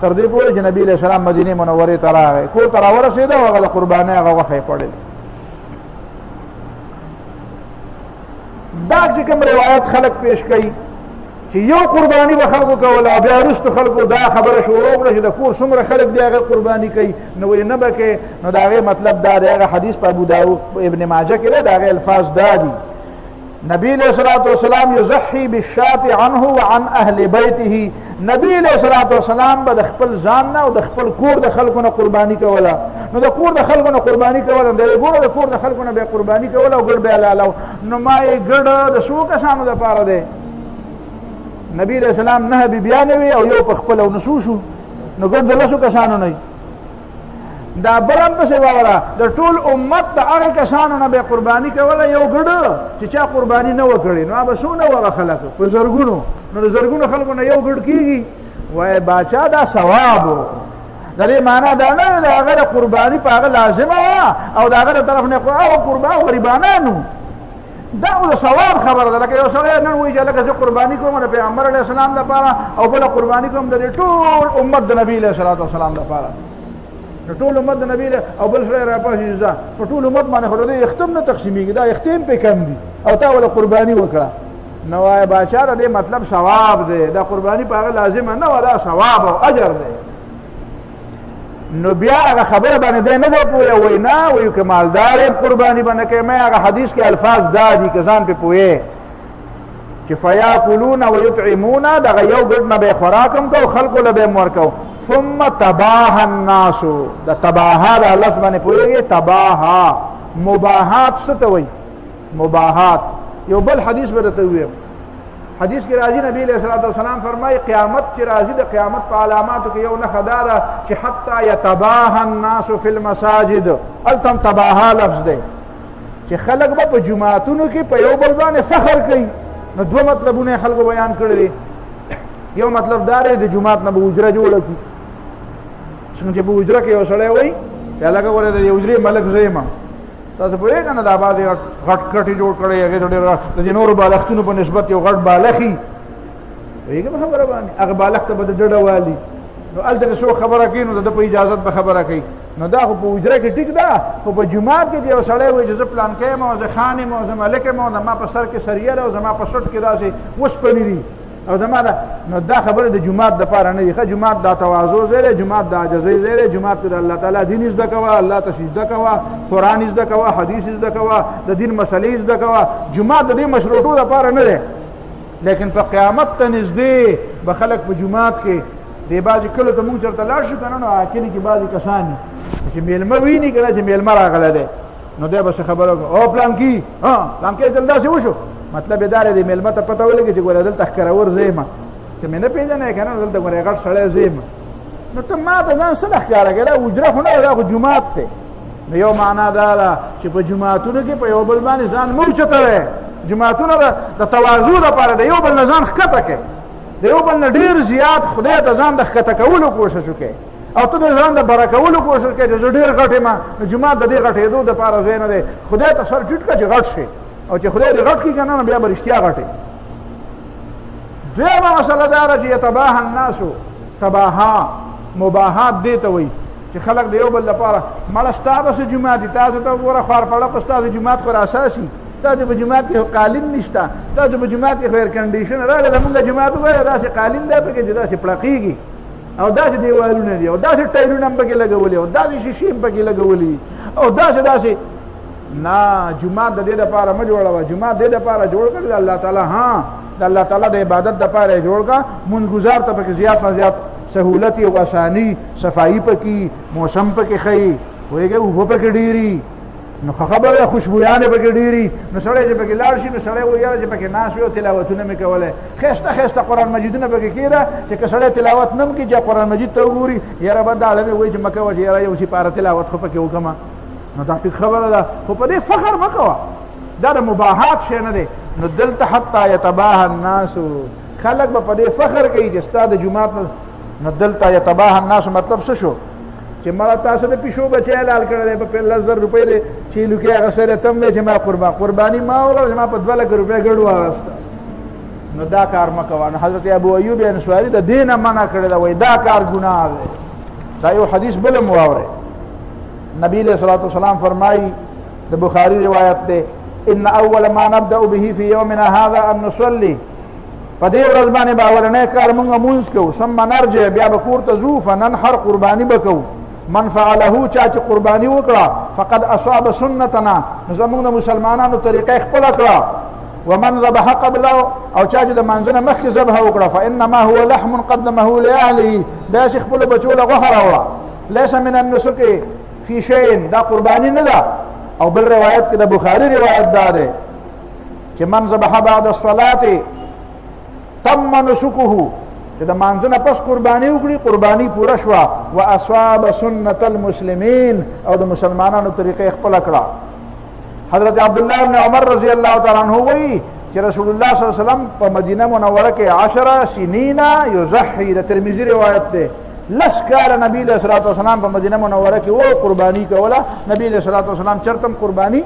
تر دې پورې چې نبی علیہ السلام مدینه منورې ته راغی، کور ته راورسېده او هغه د قربانۍ هغه غوښه یې خوړلې. دا چې کوم روایت خلک پیش کوي چې یو قربانی به خلکو کوله، بیا وروسته خلکو دا خبره شروع کړه چې د کور څومره خلک دی هغه قرباني کوي، نو وایي نه به کوې. نو د هغې مطلب دا دی، هغه حدیث په ابو داود ابن ماجه کې دی، د هغې الفاظ دا دي نبی علیہ الصلوۃ والسلام یضحی بالشاة عنه وعن اهل بیته، نبی علیہ الصلوۃ والسلام به د خپل ځان نه او د خپل کور د خلکو نه قرباني کوله. نو د کور د خلکو نه قرباني کوله، د ګوره د کور د خلکو نه به قرباني کوله او ګډ به حلالو. نو ما یې ګډ د څو کسانو دپاره دی؟ نبی علیہ السلام 9 بیبیانې وي او یو په خپل او نسو شو، نو ګډ د 10 کسانو نه. دا بلم پسې واوره د ټول امت د هغه کسانو نه به قرباني کوله یو ګډ چې چا قرباني نه وکړي، نو به څونه وغه خلک په زرګونو، نو د زرګونو خلکو نه یو ګډ کېږي. وایي باچا دا ثواب و. د دې معنا دا نه د هغه د قرباني په هغه لازمه وه او د هغه د طرف نه قربان غریبانانو، دا د ثواب خبره ده. لکه یو سړی نن وایي چې لکه زه قرباني کوم د پیغمبر علیه السلام دپاره او بله قرباني کوم د ټول امت د نبي علیه الصلوۃ والسلام دپاره، د ټول امت د نبی او بل سړی راپاسي ځه په ټول امت باندې خو د اختم نه تقسیمېږي، دا اختم پې کم دي او تا وله قرباني وکړه. نو وایي بادشاه د دې مطلب ثواب دی، دا قرباني په هغه لازمه نه وه، دا ثواب او اجر دی. نو بیا هغه خبره باندې دی نه دی پوهه، وایي نه وایي که مالدار یم قرباني به نه کوې. مې هغه حدیث کې الفاظ دا دي که ځان پې پوهې چې فیاکلون ویطعمون، دغه یو ګډ نه به یې خوراک هم کوو، خلکو له به یې ورکوو. ثم تباها الناس دا تباها دا لفظ باندې پوهیږئ تباها مباحات څه ته وایي مباحات یو بل حدیث به درته ووایم حدیث کې راځي نبی علیہ الصلوۃ والسلام فرمایي قیامت چې راځي د قیامت په علاماتو کې یو نښه دا ده چې حتی یتباها الناس فی المساجد هلته هم تباها لفظ دی چې خلک به په جوماتونو کې په یو بل باندې فخر کوي نو دوه مطلبونه خلکو بیان کړي دي یو مطلب دا دی د جومات نه به اجره جوړه کړي څنګه چې په اجره کې یو سړی وایي چې هلکه ګوره د دې اجرې ملک زه یم تاسو پوهېږئ که نه دا بعضې غټ کټې جوړ کړی هغې ته ډېر د دې نورو بالښتونو په نسبت یو غټ بالښ وي پوهېږئ په خبره باندې هغه بالښت ته به د ډډه والي نو هلته که څوک خبره کوي نو د ده په اجازت به خبره کوي نو دا خو په اجره کې ټیک ده خو په جومات کې چې یو سړی وایي چې زه پلانکی یم او زه خان یم او زه ملک یم او زما په سر کې سریه ده او زما په سټ کې داسې وسپنې دي او زما ده نو دا خبره د جومات دپاره نه دي ښه جومات دا تواضع ځای دی جومات د عاجزۍ ځای دی جومات کې د الله تعالی دین زده کوه الله ته سجده کوه قرآن زده کوه حدیث زده کوه د دین مسلې زده کوه جومات د دې مشروطو دپاره نه دی لیکن په قیامت ته نږدې به خلک په جومات کې دې بعضې کلو ته مونږ چېرته لاړ شو که نه نو کلي کې بعضې کسان چې میلمه ویني که نه چې میلمه راغلی دی نو دی به څه خبره وکړه او پلانکي پلانکی دل داسې وشو مطلب یې دا دی د میلمه ته پته ولګي چې ګوره دلته ښکرور زه یم چې مې نه پېژنې که نه نو دلته ګوره غټ سړی زه یم نو ته ما ته ځان څه نه ښکاره کوې دا اجره خو نه ده دا خو جومات دی نو یو معنا دا ده چې په جوماتونو کې په یو بل باندې ځان مه اوچتوئ جوماتونه د تواضع دپاره د یو بل نه ځان ښکته کړئ د یو بل نه ډېر زیات خدای ته ځان د ښکته کولو کوشش وکړئ او ته د ځان د بره کولو کوشش کوې چې زه ډېر غټ یم نو جومات د دې غټېدو دپاره ځای نه دی خدای ته سر ټیټ کړه چې غټ شي او چې خدای دې غټ کړي که نه بیا به رښتیا غټې دویمه مسله دا ده چې یتباها الناسو تباها مباحات دې ته وایي چې خلک د یو بل لپاره مړه ستا به څه جومات دي تاسو ته ګوره خوارپړه په ستاسو جومات خو راساسي ستاسو په جومات کې خو قالین نشته ستاسو په جومات کې خو ایر کنډیشن راغلی زمونږ جومات وګوره داسې قالین دی پکې چې داسې پړقېږي او داسې دیوالونه دي او داسې ټایلونه هم پکې لګولي او داسې شیشې هم پکې لګولي او داسې نه جومات د دې دپاره مه جوړوه جومات دې دپاره جوړ کړي د الله تعالی د الله تعالی د عبادت دپاره یې جوړ کړه مونځګزار ته پکې زیات نه زیات سهولت او اساني صفایي پکې موسم پکې ښیي پوهېږئ اوبه پکې ډېري نو خبره ده خوشبویانې پکې ډېري نو سړی چې پکې لاړ شي نو سړی وایي یاره چې پکې ناست وي او تلاوتونه مې کولی ښایسته ښایسته قرآن مجیدونه پکې کېږده چې که سړی تلاوت نه م کړي چې قرآن مجید ته وګوري یاره به دا اړه مې وایي چې مه کوه چې یاره یو سپاره تلاوت خو پکې وکړمه نو دا ټیک خبره ده خو په دې فخر مه کوه دا د مباحات شی نه دی نو دلته حتی یتباها الناس خلک به په دې فخر کوي چې ستا د جومات نو دلته یتباها الناس مطلب څه شو چې مړه تاسو د پیشو بچی حلال کړی دی په 15,000 روپۍ دی چیلو کې اخیستی دی تم دی چې ما قرباني ما وکړه چې ما په 2 لک روپۍ ګډ واغسته نو دا کار مه کوه نو حضرت ابو ایوب انصاري د دې نه منع کړی ده وایي دا کار ګناه دی دا یو حدیث بل هم واورئ نبی علیہ الصلوۃ والسلام فرمائی د بخاری روایت ده ان اول ما نبدا به في يومنا هذا ان نصلي فدې ورځ باندې باورنه کار مونږ مونږ کوو ثم نرجع بیا به کور ته ځو فننحر قرباني بکو من فعله چا چې قرباني وکړه فقد اصاب سنتنا زمونږ د مسلمانانو طریقه خپل کړه ومن ذبح قبله او چا چې د منځنه مخکې ذبح وکړه فانما هو لحم قدمه لاهله دا چې خپل بچو له غوښه راوړه ليس من النسك فی شیء دا قربانی نه ده او بل روایت کې د بخاری روایت دا ده چې من ذبح بعد الصلاه تم نسكه چې د مانځنه پس قربانی وکړي قربانی پوره شوه واصاب سنت المسلمین او د مسلمانانو طریقې خپل کړه حضرت عبدالله بن عمر رضی الله تعالی عنہ وایي چې رسول الله صلی الله علیه وسلم په مدینه منوره کې 10 سنین یضحی د ترمذی روایت ده لس کال نبی علیہ الصلوۃ والسلام په مدینه منوره کې و قربانی کوله نبی علیہ الصلوۃ والسلام چرتم قربانی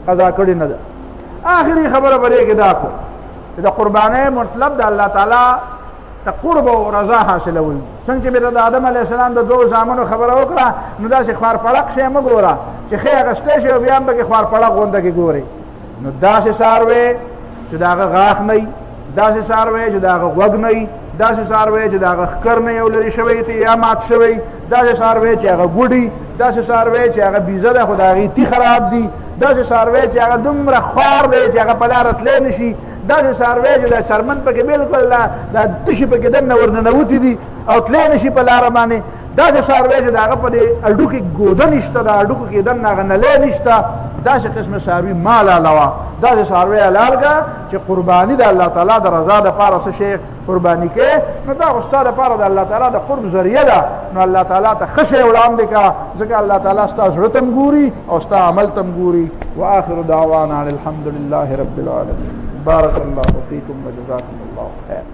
قضا کړی نه ده آخري خبره پرې کې دا کو دا قربانه مطلب د الله تعالی ته قرب او رضا حاصلول څنګه چې د آدم علیه السلام د دوه زامنو خبره وکړه نو داسې خوار پړق شی مه ګوره چې ښې اغستی شي او بیا هم پکې خوار پړق غونده کې ګورئ نو داسې څاروی چې د هغه غاښ نه وي داسې څاروی چې د هغه غوږ نه وي داسې څاروی چې د هغه ښکر نه یو لرې شوی دی یا مات شوی داسې څاروی چې هغه ګوډي داسې څاروی چې هغه بیزه ده خو د هغې تی خراب دي داسې څاروی چې هغه دومره خوار دی چې هغه په لاره تلی نه شي، داسې څاروی چې دا چرمن پکې بالکل دا تشي پکې دننه ورننوتي دي او تلی نه شي په لاره باندې، داسې څاروی چې د هغه په دې هډوکې ګوده نشته، د هډوکو کې دننه هغه نلی نشته، داسې قسمه څاروي ما حلالوه. داسې څاروی حلال کړه چې قرباني د الله تعالی د رضا دپاره څه شی قرباني کې، نو دا خو ستا دپاره د الله تعالی د قرب ذریعه ده، نو الله تعالی ته ښه شی وړاندې کړه، ځکه الله تعالی ستا زړه ته هم ګوري او ستا عمل ته هم ګوري. وآخر دعوانا ان الحمد لله رب العالمين. بارك الله فيكم وجزاكم الله خير.